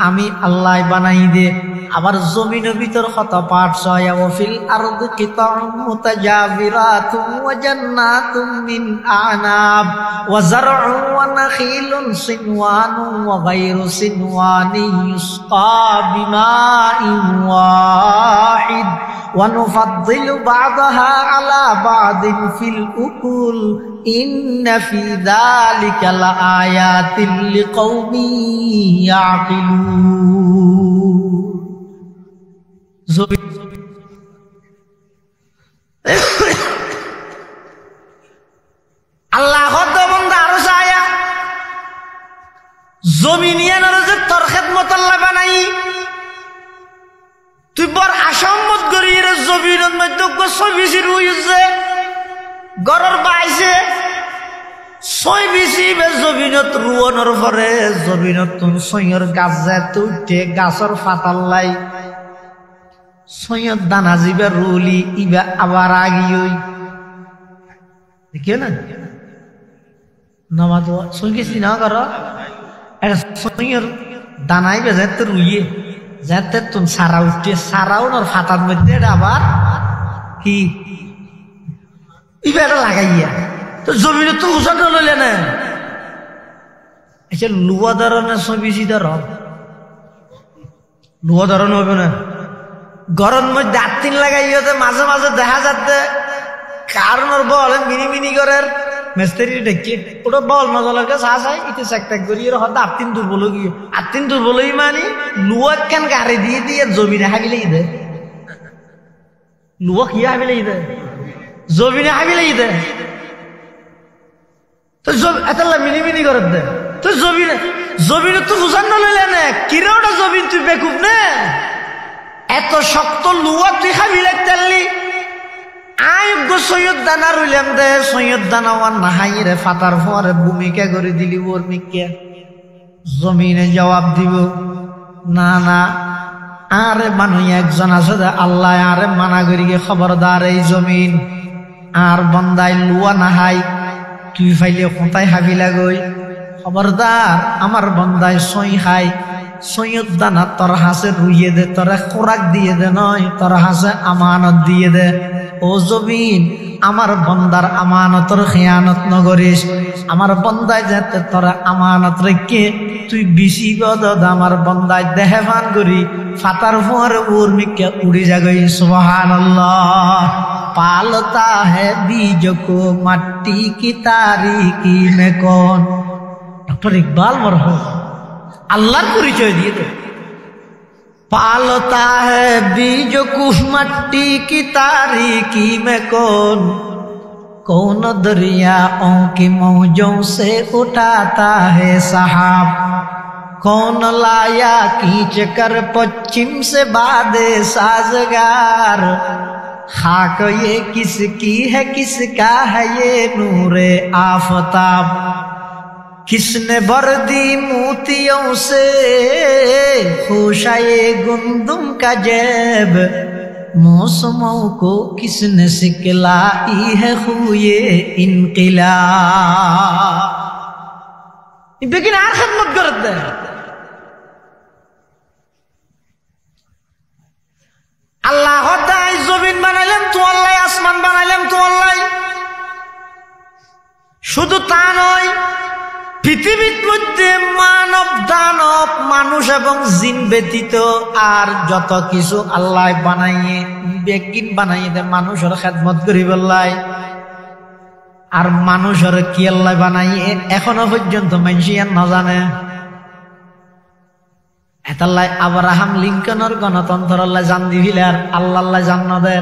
আমি আল্লাহ বানাই দে আবার জমিনের ভিতর কত পাঠ ছয় ওয়াফিল আরদি কিতাউন মুতাজাবিরাতুন ওয়া জান্নাতুম মিন আনাব ওয়া যারউন ওয়া নাখিলুন সিনওয়ানুন ওয়া গায়রু সিনওয়ানি ইউসকা বিমাইন ওয়াহিদ ওয়া নুফাদ্দিলু বা'দাহা আলা বা'দিন ফিল উকুল ইন্না ফি যালিকা লাআয়াতিন লিকাউমিন ইয়াকিলুন আল্লাহ বন্ধা আরো চায়া জমিনিয়ানোর যে তোর খেদমত আল্লাহ বানাই তুই বর আসাম্মত করি জমিনের মধ্যে ছয় রুইছে গরর বাইছে ছয় বেশি জমিনত রুয়নের পরে জমিনত তুমি ছয়র গাছ যায় তুই গাছর ফাতাল্লাই সৈয়দ দানা জিবা রুলি ইবা আবার আগিই দেখিও না নমাজ সই গেছি না কর সৈয়র দানাই বেজাতে রুইয়ে যাতে তুমি সারা উঠে সারাও নর ফাতার মধ্যে আবার কি ইবা এটা লাগাইয়া তো জমিনে তো উষান লইলে না আচ্ছা লুয়া ধরনের সবিসি ধর লুয়া ধরন হবে না গরম মধ্যে আত্মিন লাগাইতে মাঝে মাঝে দেখা যাচ্ছে কারণ ওর বল মিনি মিনি করে মেস্তারি ডেকে ওটা বল মজালাকে চা চাই ইতে চেক করি এর হয়তো আত্মিন দুর্বল গিয়ে আত্মিন দুর্বলই মানে লুয়া কেন গাড়ি দিয়ে দিয়ে জমিনে হাবি লাগি দেয় লুয়া কি হাবি লাগি দেয় জমিনে হাবি লাগি দেয় তো এত মিনি মিনি করে দেয় তো জমিনে জমিনে তো বুঝান না লইলে না কিরে ওটা জমিন তুই বেকুব না এত শক্ত লুয়া তুই খাবি লাগতালি আয়োগ্য সৈয়দ দানা রইলাম দে সৈয়দ দানা ওয়ান নাহাই রে ফাতার ফরে ভূমিকা করে দিলি ওর মিকে জমিনে জবাব দিব না না আরে মানুষ একজন আছে আল্লাহ আরে মানা করি খবরদার এই জমিন আর বন্দাই লুয়া নাহাই তুই ফাইলে কোথায় হাবি লাগই খবরদার আমার বন্দাই সই খাই সৈয়দ দানা তোর হাসে রুইয়ে দে তোরা খোরাক দিয়ে দে নয় তোর হাসে আমানত দিয়ে দে ও জমিন আমার বন্দার আমানতর খেয়ানত নগরিস আমার বন্দায় যাতে তোরা আমানত রেখে তুই বেশি বদদ আমার বন্দায় দেহে ভান করি ফাতার ফোয়ার ওর মিকে উড়ে যাগই সুবহানাল্লাহ পালতা হে বীজ কো মাটি কি তারিকি মে কোন ডক্টর ইকবাল মরহুম আল্লাহর পরিচয় দিয়ে দে पालता है बीज कुछ मट्टी की तारीकी में कौन दरियाओं की मौजों से उठाता है सहाब कौन लाया खींच कर पश्चिम से बादे साजगार खाक ये किसकी है किसका है ये नूरे आफताब किसने भर दी मोतियों से खुशाए गुंदुम का जेब मौसमों को किसने सिखलाई है खुए इनकिला लेकिन आर खिदमत करते हैं अल्लाह होता है जमीन बनाइलें तो अल्लाह आसमान बनाइलें तो अल्लाह शुद्ध तानोई পৃথিবীর মধ্যে মানব দানব মানুষ এবং জিন ব্যতীত আর যত কিছু আল্লাহ বানাইয়ে বেকিন বানাইয়ে দে মানুষের খেদমত করি বললাই আর মানুষের কি আল্লাহ বানাইয়ে এখনো পর্যন্ত মানুষিয়ান না জানে এতাল্লাই আব্রাহাম লিঙ্কনের গণতন্ত্র আল্লাহ জান দিবিল আর আল্লাহ জান না দে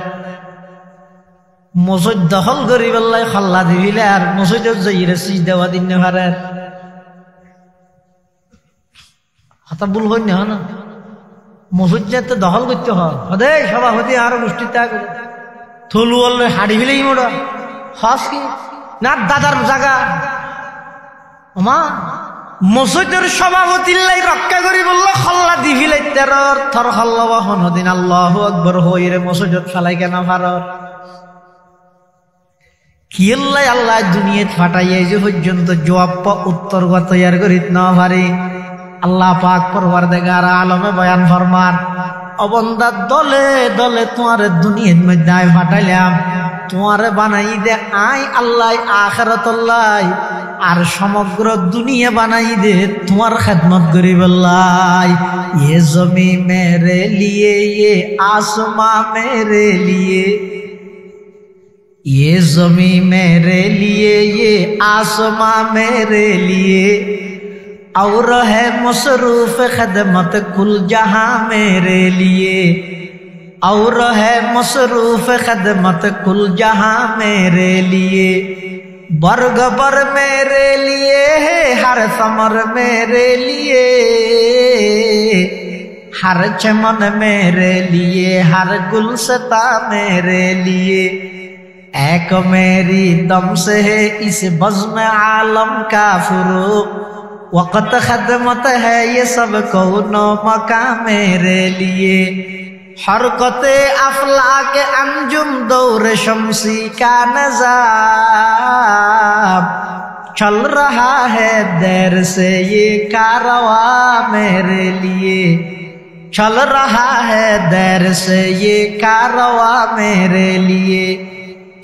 মসজিদ দখল করি বললাই খল্লা দিবিলে আর মসজিদের যাইরে সিজদা দিন না পারে হাতা ভুল হই না মসজিদ দখল করতে হয় হদে সভাপতি আর গোষ্ঠী ত্যাগ থলু বললে হাড়ি ফেলেই মোড়া হস কি না দাদার জায়গা মা মসজিদের সভাপতির লাই রক্ষা করি বললো খল্লা দিবিলাই তেরর থর খল্লা বাহন দিন আল্লাহু আকবার হইরে মসজিদ ফেলাই কেন ভারত কি আল্লাহ আল্লাহ দুনিয়াত ফাটাইয়া যে পর্যন্ত জবাব উত্তর তৈয়ার করিত না পারি আল্লাহ পাক পরওয়ারদিগার আলমে বয়ান ফরমান অবন্দা দলে দলে তোমার দুনিয়ার মধ্যে আয় ফাটাইলাম তোমারে বানাই দে আই আল্লাহ আখিরাতুল্লাহ আর সমগ্র দুনিয়া বানাই দে তোমার খেদমত করি বললাই ये जमी मेरे लिए ये आसमां मेरे लिए ये जमी मेरे लिए ये आसमां मेरे लिए और है मसरूफ खदमत कुल जहां मेरे लिए और है मसरूफ खदमत कुल जहां मेरे लिए बर्ग बर मेरे लिए है हर समर मेरे लिए हर चमन मेरे लिए हर गुलसता मेरे लिए एक मेरी दम से है इस बज़्म आलम का फुरूक वक़्त खदमत है ये सब कौनो मका मेरे लिए हरकते अफलाक अंजुम दौर शम्सी का नज़ाम चल रहा है देर से ये कारवा मेरे लिए चल रहा है देर से ये कारवा मेरे लिए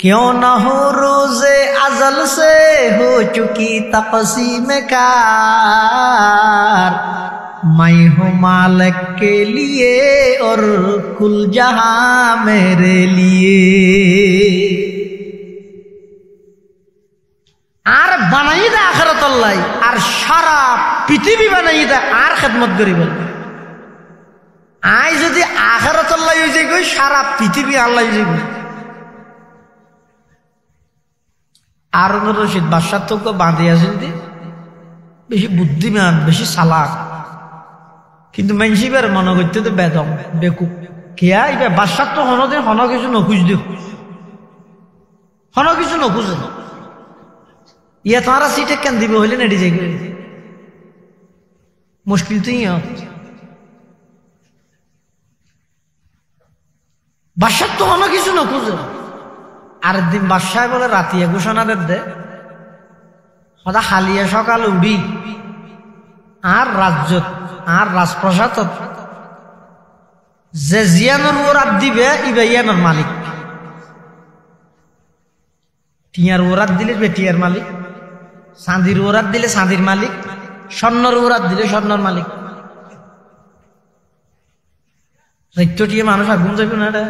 क्यों न हो रोज़े अज़ल से हो चुकी तक़सीम कार मैं हूँ मालिक के लिए और कुल जहां मेरे लिए আর বানাই দে আখিরাত আল্লাহ আর সারা পৃথিবী বানাই দে আর খেদমত করিব আই যদি আখিরাত আল্লাহ হই যাই কই সারা পৃথিবী আল্লাহ হই যাই হারুন রশিদ বাদশার তো বাঁধে আছেন বেশি বুদ্ধিমান বেশি চালাক কিন্তু মানসিবার মনে করতে তো বেদম বেকুব কেয়া এবার বাদশার তো হনদিন হন কিছু নখুঁজ দিও হন কিছু নখুঁজে না ইয়া তারা সিটে কেন দিবে হইলে নেডি যাই মুশকিল তো ইয়া বাদশার তো হন কিছু নখুঁজে আর দিন বাদশায় বলে রাতিয়া ঘোষণা দে সদা হালিয়া সকাল উঠি আর রাজ্যত আর রাজপ্রসাদ যে জিয়ানোর ওরাত দিবে ইবে ইয়ানোর মালিক টিয়ার ওরাত দিলে টিয়ার মালিক চাঁদির ওরাত দিলে চাঁদির মালিক স্বর্ণর ওরাত দিলে স্বর্ণর মালিক রাত্য টিয়া মানুষ আগুন যাইব না রে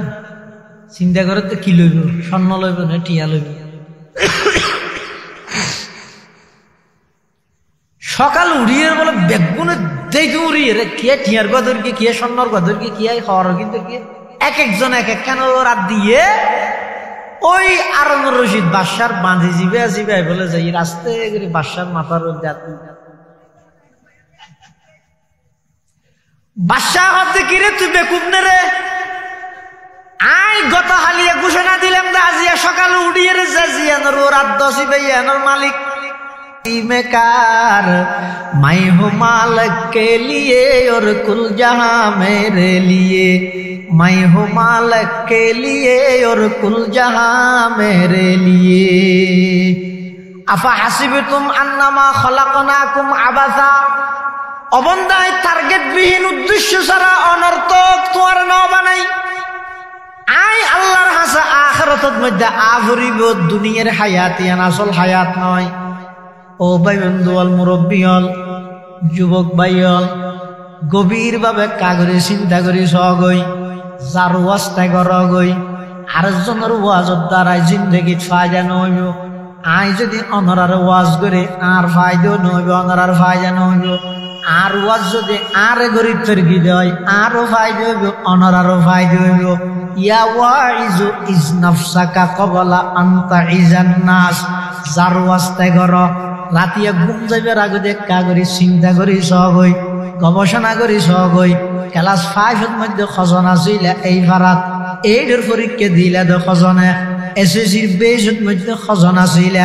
চিন্তা করে তো কি লইব স্বর্ণ লইব না টিয়া লইব সকাল উড়িয়ে বলে বেগুনে দেখে উড়িয়ে রে কে টিয়ার গদরকে কে স্বর্ণর গদরকে কি হর কিন্তু কি এক একজন এক এক কেন রাত দিয়ে ওই হারুন রশিদ বাদশার বাঁধে জিবে জিবে বলে যাই রাস্তে করে বাদশার মাথার জাতি বাদশাহ হতে কি রে তুই বেকুব নে রে আই গত হালিয়া ঘোষণা দিলাম আজিয়া সকাল উড়িয়ে রে জিয়ানোর ও রাত দশি বেয়ানোর মালিক मेकार मैं हूँ मालिक के लिए और कुल जहां मेरे लिए मैं हूँ मालिक के लिए और कुल जहां मेरे लिए আফা হাসিবতুম আন্নামা খলাকনাকুম আবাসা অবন্দায় টার্গেট বিহীন উদ্দেশ্য ছাড়া অনর্থক তোমার না বানাই আই আল্লাহর হাসা আখিরাতের মধ্যে আভরিব দুনিয়ার হায়াত ইয়ান আসল হায়াত নয় ও ভাই বন্ধু অল মুরব্বী হল যুবক ভাই হল গভীর ভাবে কাগরে চিন্তা করি সগই যার ওয়াজটা গরগই আরেকজনের ওয়াজের দ্বারাই জিন্দগি ফায়দা নইব আই যদি অনরার ওয়াজ করে আর ফায়দা নইব অনরার ফায়দা নইব আর ওয়াজ যদি আরে গরিব তরকি দেয় আরো ফায়দা হইব অনরারও ফায়দা হইব ইয়া ওয়াইজু ইজ নাফসাকা ক্বাবলা আন তাইজান নাস, যার ওয়াস্তে গর রাতিয়া ঘুম যাইবার আগে দেখা করি চিন্তা করি সগই গবেষণা করি সগই ক্লাস 5 এর মধ্যে খজন আছিল এই ভারাত এইডের পরীক্ষা দিলে তো খজনে এসএসসির বেজত মধ্যে খজন আছিল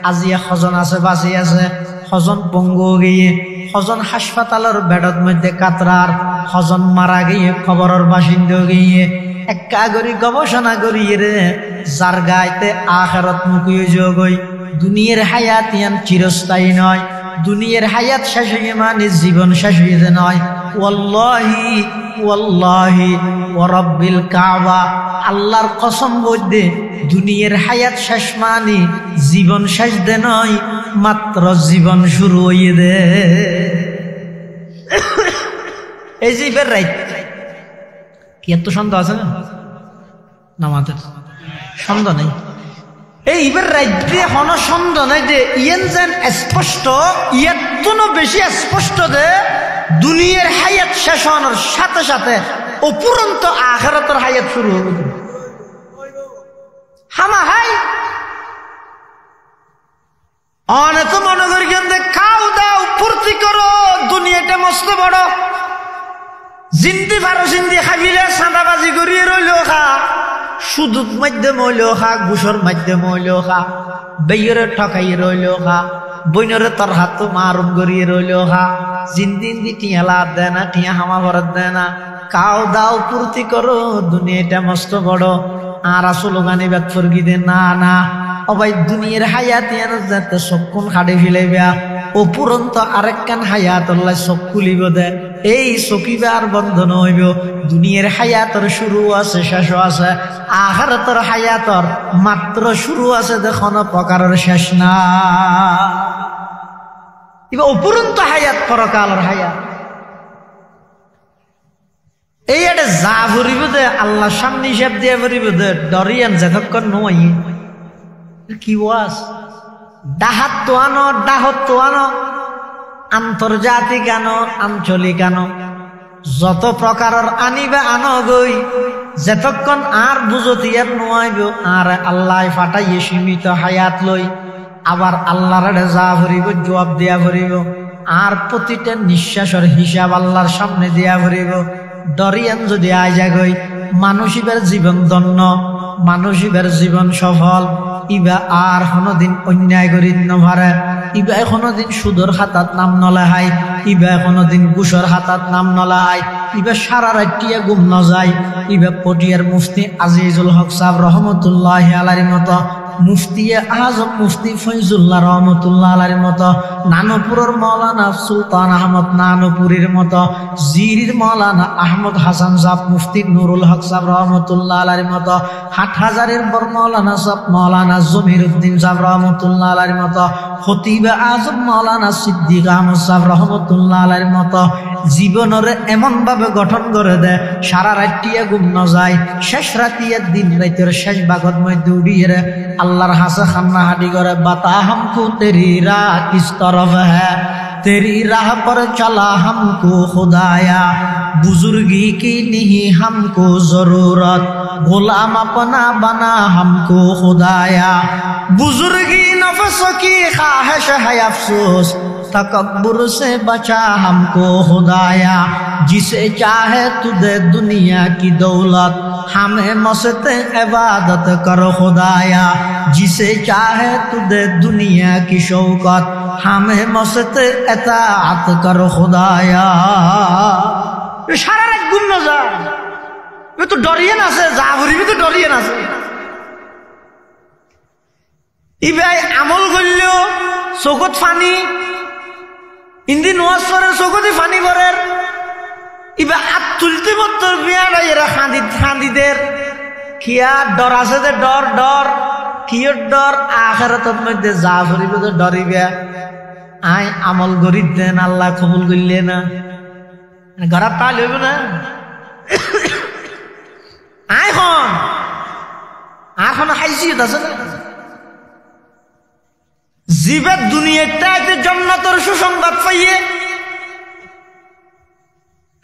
আজিয়া খজন আছে বাঁচি আছে খজন পঙ্গু গিয়ে খজন হাসপাতালের বেডত মধ্যে কাতরার খজন মারা গিয়ে খবরের বাসিন্দা গিয়ে একা করি গবেষণা করি রে যার গাইতে আখিরাত মুখী যোগই দুনিয়ার হায়াত ইয়ান চিরস্থায়ী নয়, দুনিয়ার হায়াত শেষ হয়ে মানে জীবন শেষ হয়ে নয়। ওয়াল্লাহি ওয়াল্লাহি ওয়া রাব্বিল কাবা, আল্লাহর কসম বলতে দুনিয়ার হায়াত শেষ মানে জীবন শেষ দে নয়, মাত্র জীবন শুরু হয়ে দে। এই যে ফের রাইট কি এত সন্দেহ আছে না নামাজের সন্দেহ নেই, এই ইবের রাজ্যে হন সন্দেহ নাই যে ইয়েন যেন স্পষ্ট ইয়ের বেশি স্পষ্ট যে দুনিয়ার হায়াত শেষ হওয়ার সাথে সাথে অপুরন্ত আখিরাতের হায়াত শুরু হবে। হামা হাই অনেক তো মনে করি কিন্তু খাও দাও ফুর্তি করো, দুনিয়াটা মস্ত বড়, জিন্দি ভারো জিন্দি খাবিলে সাঁদাবাজি করিয়ে রইলেও খা, সুদুত মাধ্যম হইলেও খা, ঘুষর মাধ্যম হইলেও খা, বেয়রে ঠকাই রইলেও খা, বইনরে তোর হাত মারুম করিয়ে রইলেও খা, জিন্দি টিয়া লাভ দেয় না, টিয়া হামা ভরত দেয় না, খাও দাও ফুর্তি করো, দুনিয়াটা মস্ত বড়। আর আসল গানে ব্যাগ ফরগি দে না না ও ভাই দুনিয়ার হায়াত যাতে চক্ষুন খাড়ে ফেলাইবা অপুরন্ত আরেকখান হায়াত আল্লাহ চোখ খুলিব দে, এই চকিবে আর বন্ধন হইব। দুনিয়ার হায়াতর শুরু আছে শেষ আছে, আখিরাতের হায়াতর মাত্র শুরু আছে, দেখোন প্রকারের শেষ না। এবার অপুরন্ত হায়াত পরকালের হায়াত, এই একটা যা ভরিব দে আল্লাহ সামনে হিসাব দিয়ে ভরিব দে ডরিয়ান যতক্ষণ নয় কি ওয়াস ডাহাত তো আনো ডাহত তো আনো, আন্তর্জাতিক আনো আঞ্চলিক আনো, যত প্রকারের আনিবে আনো গই, যতক্ষণ আর বুঝতিয়ার নোয়াইব আর আল্লাহ ফাটাইয়ে সীমিত হায়াত লই, আবার আল্লাহর যা ভরিব জবাব দিয়া ভরিব, আর প্রতিটা নিঃশ্বাসের হিসাব আল্লাহর সামনে দিয়া ভরিব। ডরিয়ান যদি আয় যাগই মানুষিবের জীবন ধন্য, মানুষিবের জীবন সফল, ইবা আর কোনদিন অন্যায় করি নভারে, ইবা কোনদিন সুদর হাতাত নাম নলাহাই, ইবা কোনদিন ঘুষর হাতাত নাম নলাহাই, ইবা সারা রাত্রিয়া ঘুম ন যায়, ইবা পটিয়ার মুফতি আজিজুল হক সাহেব রহমতুল্লাহ আলাইহির মতো, মুফতি আজম মুফতি ফয়জুল্লাহ রহমতুল্লাহ আলাইহির মতো, নানুপুরের মৌলানা সুলতান আহমদ নানুপুরীর মতো, জিরির মৌলানা আহমদ হাসান সাহেব মুফতি নুরুল হক সাহেব রহমতুল্লাহ আলাইহির মতো, হাটহাজারের বড় মৌলানা সাহেব মৌলানা জমিরউদ্দিন সাহেব রহমতুল্লাহ আলাইহির মতো, খতিব আজম মৌলানা সিদ্দিক আহমদ সাহেব রহমতুল্লাহ আলাইহির মতো জীবনের এমন ভাবে গঠন করে দেয় সারা রাত্রিয়া ঘুম ন যায়, শেষ রাতিয়া দিন রাতের শেষ ভাগত মধ্যে উড়িয়ে আল্লাহর হাসে খান্না হাঁটি করে, বাতা হামকো তেরি রাহ কিস তরফ হ্যাঁ, तेरी राह पर चला हमको खुदाया, बुजुर्गी की नहीं हमको जरूरत, गुलाम अपना बना हमको खुदाया, बुजुर्गी नफ्स की ख्वाहिश है अफसोस, तकब्बुर से बचा हमको खुदाया, जिसे चाहे तू दे दुनिया की दौलत, हमें मस्त इबादत करो खुदाया, जिसे चाहे तू दे दुनिया की शौकत, हमें मस्त इताअत करो खुदाया। सारा रात घुम न जा, ये तो डरिए ना से जावरी भी तो डरिए ना से, इबाई আমল করলেও চোখত ফানি, ইন্দি নোয়াজ পরে চোখতে ফানি পরে, ইবা হাত তুলতে মতো বিয়ারা এরা খান্দিদের কিয়া ডর আছে যে ডর ডর কিয়র ডর আখিরাতের মধ্যে যা ভরিব তো ডরিবে, আই আমল গরিব দেন আল্লাহ কবুল করলে না ঘর তাল হইব না, এখন হাইসিয়ত আছে না, জীবের দুনিয়াতে জান্নাতের সুসংবাদ পাইয়ে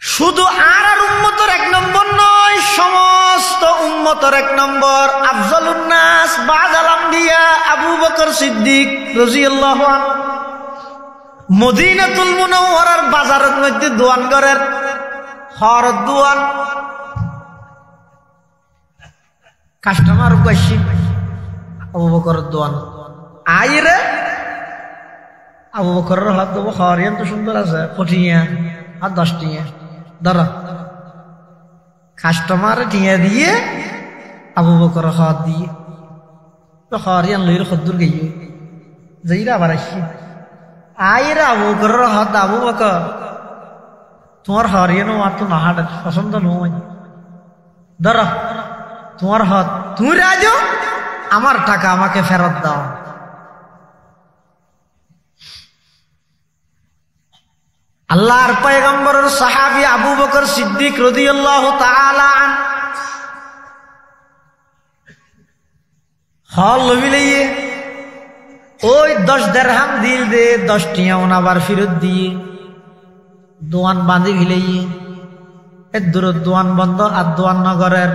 শুধু আর উম্মতের এক নম্বর নয়, সমস্ত সমস্ত উম্মতের এক নম্বর আফজালুন নাস বাদাল আম্বিয়া আবু বকর সিদ্দিক রাদিয়াল্লাহু আনহু মদিনাতুল মুনাওয়ারার বাজারের মধ্যে দোয়ান করেন হর দোয়ান কাস্টমার বসি আবু বকরের দোয়ান আইরে আবু বকরের হাত দেবো হরিয়ান তো সুন্দর আছে কঠিয়া আর 10 টিয়া ধরো কাস্টমার টিয়া দিয়ে আবু বকর হাত দিয়ে তো হরিয়ান লইর খদ্দুর গিয়ে যাইরা আবার আসি আইরে আবু বকরের হাত আবু বকর তোমার হরিয়ানও আর তো না হাট পছন্দ নয় ধরো তোমার হাত তুমি রাজো আমার টাকা আমাকে ফেরত দাও আল্লাহর পয়গম্বরের সাহাবী আবু বকর সিদ্দিক রাদিয়াল্লাহু তাআলা আন হল লইলে ওই 10 দিরহাম দিল দে 10 টিয়া ওনাবার ফেরত দিয়ে দোয়ান বাঁধি গিলেই এর দূর দোয়ান বন্ধ আর দোয়ান নগরের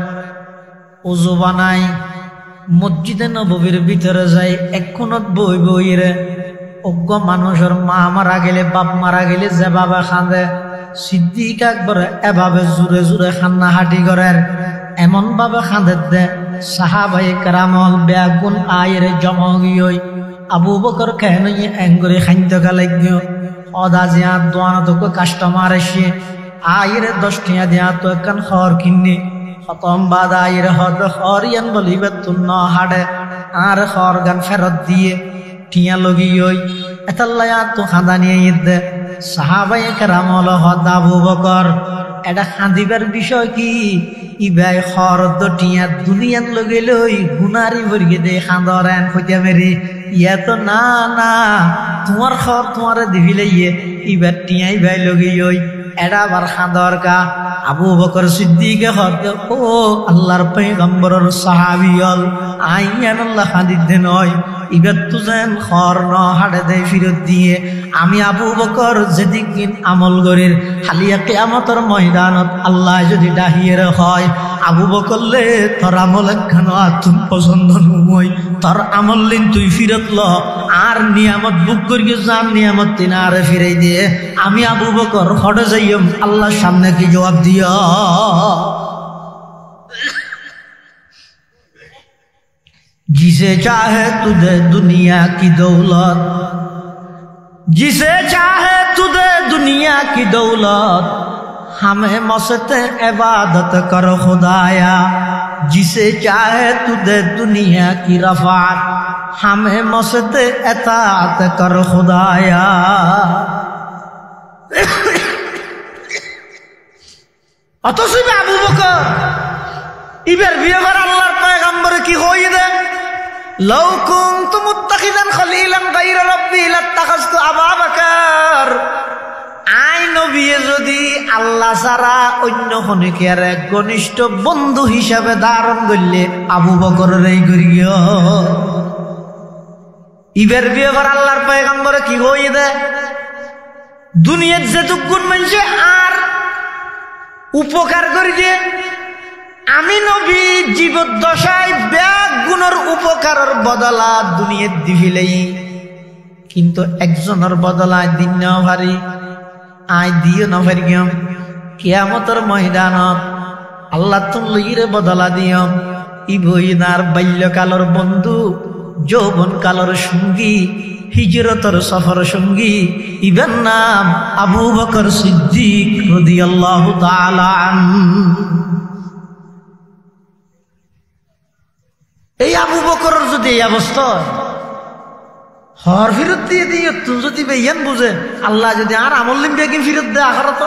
ওযু বানাই মসজিদে নববীর ভিতরে যাই এক্ষণত বই বইরে অজ্ঞ মানুষের মা মারা গেলে বাপ মারা গেলে যেভাবে খাঁদে সিদ্দিক আকবর এভাবে জোরে জোরে খান্নাহাটি করেন এমন ভাবে খাঁদে দে সাহাবায়ে কেরামল বেগুন আয়ের জমগিয়ই আবু বকর কেন এঙ্গরে খাইতে গেল অদা জিয়া দোয়ানা তো কাস্টমার এসে আয়ের 10 টিয়া দিয়া তো একখান খর কিনে খতম বাদ আয়ের হদ হরিয়ান বলিবে তুন্ন হাড়ে আর খর গান ফেরত দিয়ে টিয়া লগিয়ই এতাল্লায়া তো খাঁদা নিয়ে ঈদ সাহাবায়ে কেরামল হদ আবু বকর এটা খাঁদিবার বিষয় কি ইবাই খরদ টিয়া দুনিয়ান লগে লই গুনারি ভরিয়ে দে খাঁদরেন কইতে মেরি ইয়া তো না না তোমার খর তোমারে দিবিলে ইবার টিয়া ইবাই লগিয়ই এটা আবার খাঁদর কা আবু বকর সিদ্দিকে হদ ও আল্লাহর পয়গম্বরের সাহাবীল আইয়ান আল্লাহ খাঁদিতে নয় ইবার তো যেন খর ন হাড়ে দেয় ফিরত দিয়ে আমি আবু বকর যেদিন আমল করির হালিয়া কিয়ামতের ময়দানত আল্লাহ যদি ডাহিয়ে হয় আবু বকরলে তোর আমল একখানো আতুন পছন্দ নয় তোর আমল লিন তুই ফিরত ল আর নিয়ামত বুক করিয়ে যান নিয়ামত তিনা আরে ফিরাই দিয়ে আমি আবু বকর হটে যাইম আল্লাহর সামনে কি জবাব দিয়া जिसे चाहे तुझे दुनिया की दौलत जिसे चाहे तुझे दुनिया की दौलत हमें मस्ते इबादत कर खुदाया जिसे चाहे तुझे दुनिया की रफ़ात हमें मस्ते इताअत कर खुदाया অতসিবে আবু বকর ইবার বিয়ে করে আল্লাহর পয়গম্বরে কি হই দে لو كنت متخذا خليلا غير ربي لاتخذت أبا بكر আই নবী যদি আল্লাহ ছাড়া অন্য খনিকের ঘনিষ্ঠ বন্ধু হিসাবে ধারণ করলে আবু বকরের এই করিও ইবের বিয়ে করে আল্লাহর পয়গম্বরে কি হই দে দুনিয়ার যেটুকুন মানুষে আর উপকার করিয়ে আমি নবী জীবদ্দশায় ব্যাগ গুণের উপকারের বদলা দুনিয়ার দিবিলেই কিন্তু একজনের বদলায় দিন নেওয়া ভারি আয় দিও না ভারি গিয়ম কিয়ামতের ময়দানত আল্লাহ তুল্লিরে বদলা দিয়ম ইবইনার বাল্যকালের বন্ধু যৌবন কালের সঙ্গী হিজরতের সফর সঙ্গী ইবেন নাম আবু বকর সিদ্দিক রাদিয়াল্লাহু তাআলা আনহু এই আবু বকরের যদি এই অবস্থা হর ফিরত দিয়ে দিয়ে তুই যদি বেয়ান বুঝে আল্লাহ যদি আর আমল লিম বেগিন ফিরত দে আখরাত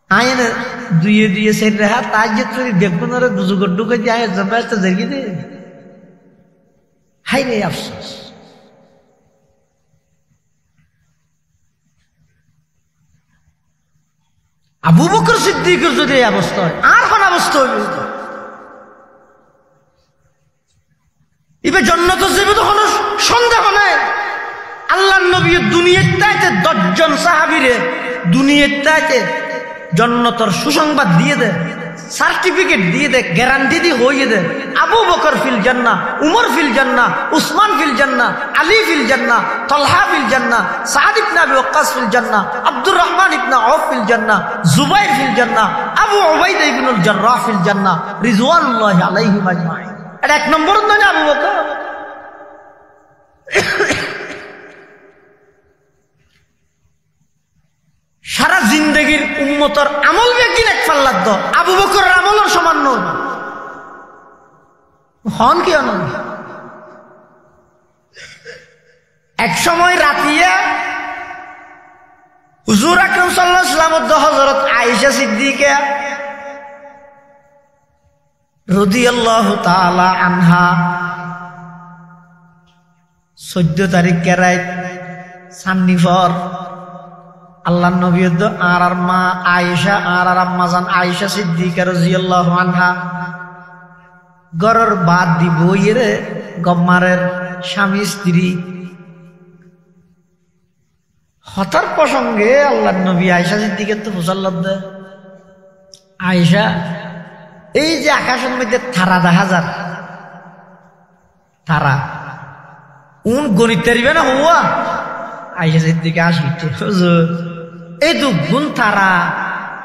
আইনে দুইয়ে দুইয়ে সেট রেহা তাই যে তুই বেগুনের দুজুগর ঢুকে যায় জবাইতে জেগি দে হাই রে আফসোস আবু বকর সিদ্দিকের যদি এই অবস্থা হয় আর কোন অবস্থা হইবে এবার জন্নত যাবে তো কোনো সন্দেহ নাই আল্লাহর নবী দুনিয়ার চাইতে 10 জন সাহাবীরে দুনিয়ার চাইতে জন্নতর সুসংবাদ দিয়ে দেয় সার্টিফিকেট দিয়ে দে, গ্যারান্টি দিয়ে হইয়ে দে, আবু বকর ফিল জান্নাহ, উমর ফিল জান্নাহ, উসমান ফিল জান্নাহ, আলী ফিল জান্নাহ, তালহা ফিল জান্নাহ, সাদ ইবনে আবি ওয়াক্কাস ফিল জান্নাহ, আব্দুর রহমান ইবনে আউফ ফিল জান্নাহ, জুবাইর ফিল জান্নাহ, আবু উবাইদা ইবনুল জাররাহ ফিল জান্নাহ রিজওয়ানুল্লাহি আলাইহিম আজমাইন। এটা এক নম্বর নয় আবু বকর। সারা জিন্দগির উম্মতর আমল একদিন এক পাল্লার দ, আবু বকরের আমলের সমান নয়। হন কি অনন? এক সময় রাতিয়া হুজুর আকরাম সাল্লাল্লাহু আলাইহি ওয়াসাল্লাম হযরত আয়েশা সিদ্দিকা রাদিয়াল্লাহু তাআলা আনহা 14 তারিখ কেরাইত সান্নিফর আল্লাহ নবী আর মা আয়েশা আর আম্মা জান আয়েশা সিদ্দিকা রাদিয়াল্লাহু আনহা গরর বাদ দিব ইরে গম্মারের স্বামী স্ত্রী হতার প্রসঙ্গে আল্লাহ নবী আয়েশা সিদ্দিকার তো মুসাল্লাত দে, আয়েশা এই যে আকাশের মধ্যে তারা দেখা যার তারা উন গণিত পারিবে না হুয়া? আয়েশা সিদ্দিকা আসিছে হুজুর এই তো গুণ তারা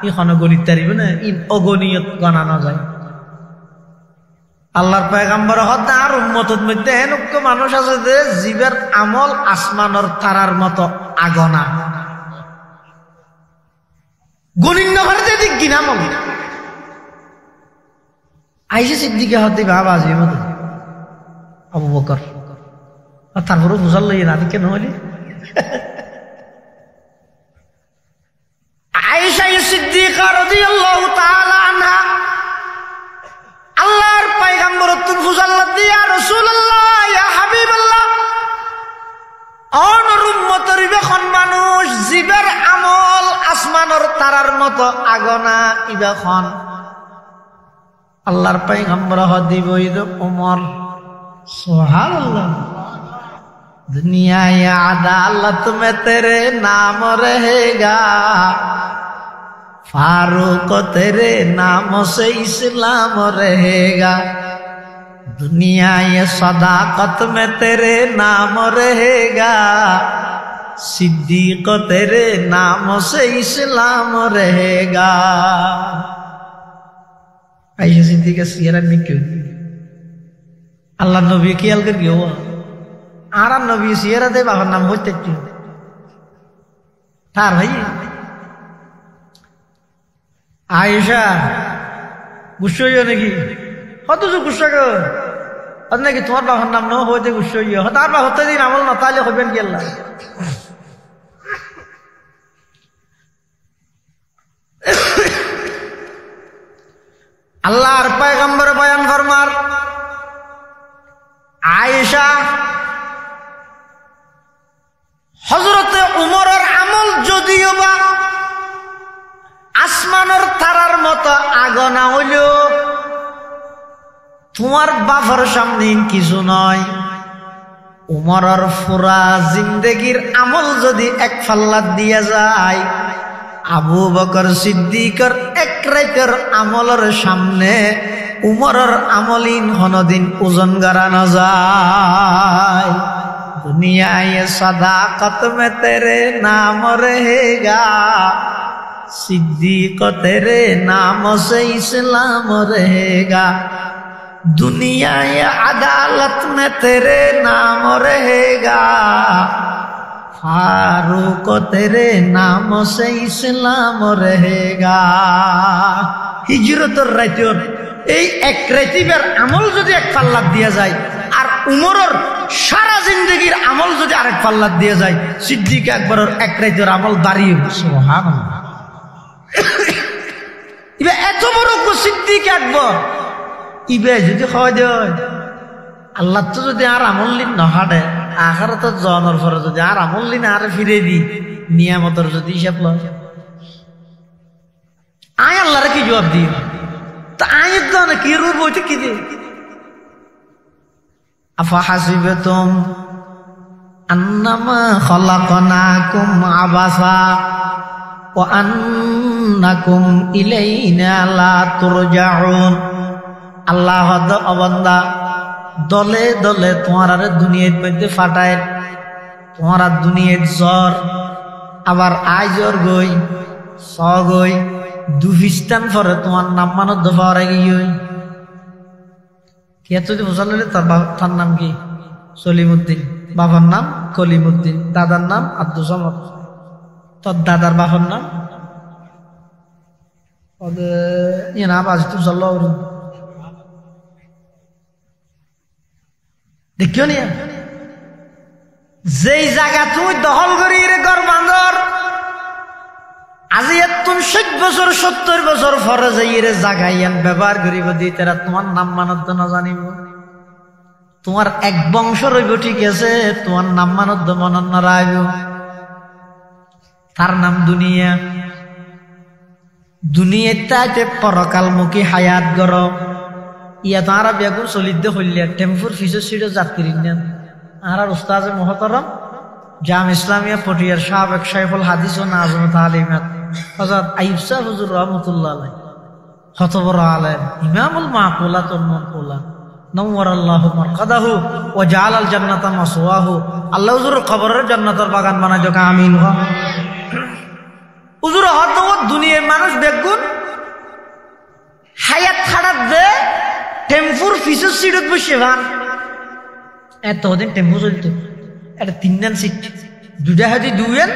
এখনো গণিত পারিবে না, অগণিত গণানো যায়। আল্লাহর পয়গম্বর হতে আর উম্মতের মধ্যে এনক্য মানুষ আছে যে জীবের আমল আসমানের তারার মতো আগনা গণিন্য ভারতে দিক গিনামল। আয়েশা সিদ্দিকা হতে বাবা জীবন আবু বকর আর তারপরে বুঝাল লই না কেন হলি আয়েশা সিদ্দিকা রাদিয়াল্লাহু তাআলা আনহা আল্লাহর পয়গম্বর তুন ফুজাল্লাহ দিয়া রাসূলুল্লাহ ইয়া হাবিবাল্লাহ অনর উম্মতের বেখন মানুষ জীবের আমল আসমানের তারার মতো আগনা ইবেখন আল্লাহর পয়গম্বর হদিব ইদ ওমর সুবহানাল্লাহ दुनिया ये अदालत में तेरे नाम रहेगा फारूक तेरे नाम से इस्लाम रहेगा दुनिया ये सदाकत में तेरे नाम रहेगा सिद्दीक तेरे नाम से इस्लाम रहेगा। आयशा सिद्दीका सियारा में क्यों अल्लाह नबी ख्याल कर गया हुआ আর নবী সিয়ারা দে বাবার নাম হইতে তার ভাই আয়েশা গুসা হইয়া নাকি হত গুসা গো নাকি তোমার বাবার নাম ন হইতে গুসা হইয়া তার বা হতে দিন আমল না তাহলে হবেন কি আল্লাহ। আল্লাহর পয়গম্বর বয়ান ফরমার আয়েশা হযরতে উমরের আমল যদিও বা আসমানের তারার মতো আগনা হইল তোমার বাবার সামনে কিছু নয়। উমরের পুরা জিন্দেগির আমল যদি এক ফাল্লাত দিয়া যায় আবু বকর সিদ্দিকের এক রাতের আমলের সামনে উমরের আমলিন কোনদিন ওজন গাড়ানো যায়। दुनिया ये सदाकत में तेरे नाम रहेगा सिद्दीक तेरे नाम से इस्लाम रहेगा दुनिया ये अदालत में तेरे नाम रहेगा फारूक तेरे नाम से इस्लाम रहेगा। হিজরতের রাতের এই এক রাতিবের আমল যদি এক পাল্লাত দিয়া যায় আর উমরের সারা জিন্দগির আমল যদি আরেক পাল্লাত দিয়ে যায় সিদ্দিক আকবরের এক রাতের আমল দাঁড়িয়ে সুবহানাল্লাহ। ইবে এত বড় সিদ্দিক আকবর ইবে যদি হয় দেয় আল্লাহ তো যদি আর আমল লিন নহাডে আখারে তো জনের পরে যদি আর আমল লিন আর ফিরে দি নিয়ামতের যদি হিসাব লয় আয় আল্লাহরে কি জবাব দিই তা আয় তো না কি রূপ হইতে কি দিয়ে أفحسبتم أنما خلقناكم عبثا وأن আন্নাকুম ইলাইনা লা তুরজাউন। আল্লাহ বান্দা দলে দলে তোমার দুনিয়ার মধ্যে ফাটায়, তোমার দুনিয়ার জ্বর আবার আই জ্বর গই স গই দুফিস্তান পরে তোমার নাম মানত দফার গিয়ে কে তুই বুঝালে তার নাম কি? সলিমুদ্দিন। বাবার নাম কলিমুদ্দিন, দাদার নাম আব্দুল সমদ। তোর দাদার বাবার নাম দেখিও নি যেই জায়গা তুই দখল করি রে ঘর বান্ধর আজি এতন 60 বছর 70 বছর পরে যাই রে জাগাইয়ান ব্যবহার করিব দি তারা তোমার নাম মানত না জানিব। তোমার এক বংশ রইব ঠিক আছে, তোমার নাম মানত মনন না রাইব। তার নাম দুনিয়া। দুনিয়াতে পরকালমুখী হায়াত গর ইয়া তো আর বেগুন চলিত হইলিয়া টেম্পুর ফিসের সিটে যাত্রী নেন। আর উস্তাদ মহতরম জাম ইসলামিয়া পটিয়ার সাবেক শাইখুল হাদিস ও নাজমত আলিমাত হযরত আইয়ুব শাহ হুজুর রাহমাতুল্লাহ আলাইহি কত বড় আলেম, ইমামুল মাকুলাতুল মানকুলা, নওয়ারাল্লাহু মারকাদাহু ওয়া জাআলাল জান্নাতা মাসওয়াহু। আল্লাহ হুজুর কবরের জান্নাতের বাগান বানায় যোকা আমিন। হুজুর হয়তো দুনিয়ার মানুষ বেগুন হায়াত খারাপ দে টেম্পুর ফিসের সিটত বসে ভান। এতদিন টেম্পু চলত, এটা 3 সিট, দুটা হাতি দুয়েন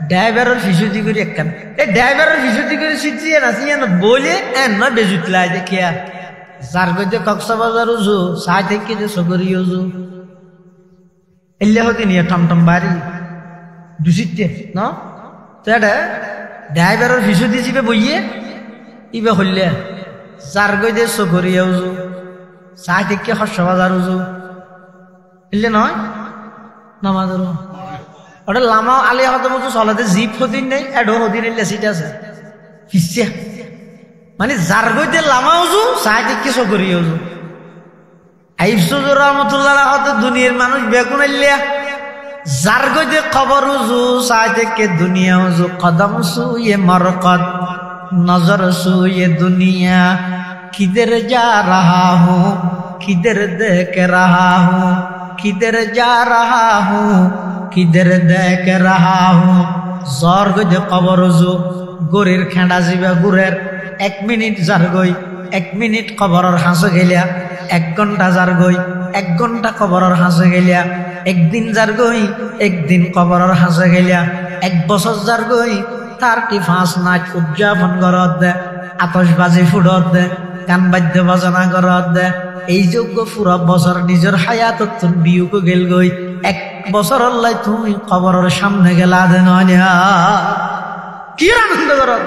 ড্রাইভারের ফিসুতি করে একখান। এই ড্রাইভারের ফিসুতি করে সিট দিয়ে নাচিয়ে না বলে নয় বেজুতলাই দেখিয়া যার গইতে কক্সবাজার উজু সাই থেকে যে সগরি উজু এলে হতে নিয়ে টমটম বাড়ি দুসিটে ন তো এটা ড্রাইভারের ফিসুতি চিপে বইয়ে ইবে হইলে যার গইতে সগরি উজু সাই থেকে কক্সবাজার উজু এলে নয় নামাজের ওটা লামা আলী হয়তো মতো চলাতে জিপ হদিন নেই এডো হদিন এলে সিট আছে ফিসে মানে যার গইতে লামা উজু সাই থেকে সগরি উজু। আইয়ুব শাহ রাহমাতুল্লাহ হয়তো দুনিয়ার মানুষ বেগুন এলিয়া যার গইতে খবর উজু সাই থেকে দুনিয়া উজু। কদম সুয়ে মরকত নজর সুয়ে দুনিয়া কিধর যা রাহা হুঁ কিধর দেখ রাহা হুঁ কিধর যা রাহা হুঁ কিধর দেখ রাহা হুঁ। জ্বর গইতে খবর উজু গরির খেঁড়া যাবে গুড়ের 1 মিনিট যার গই 1 মিনিট কবরের হাসে গেলিয়া 1 ঘন্টা যার গই 1 ঘন্টা কবরের হাসে গেলিয়া 1 দিন যার গই 1 দিন কবরের হাসে গেলিয়া 1 বছর যার গই 35 নাচ উদযাপন করত দে আতশবাজি ফুটত দে গান বাদ্য বাজনা করত দে। এই যোগ্য পুরা বছর নিজের হায়াতত তুমি বিয়োগ গেল গই 1 বছর লাই তুমি কবরের সামনে গেলা দে নয় কি আনন্দ করত।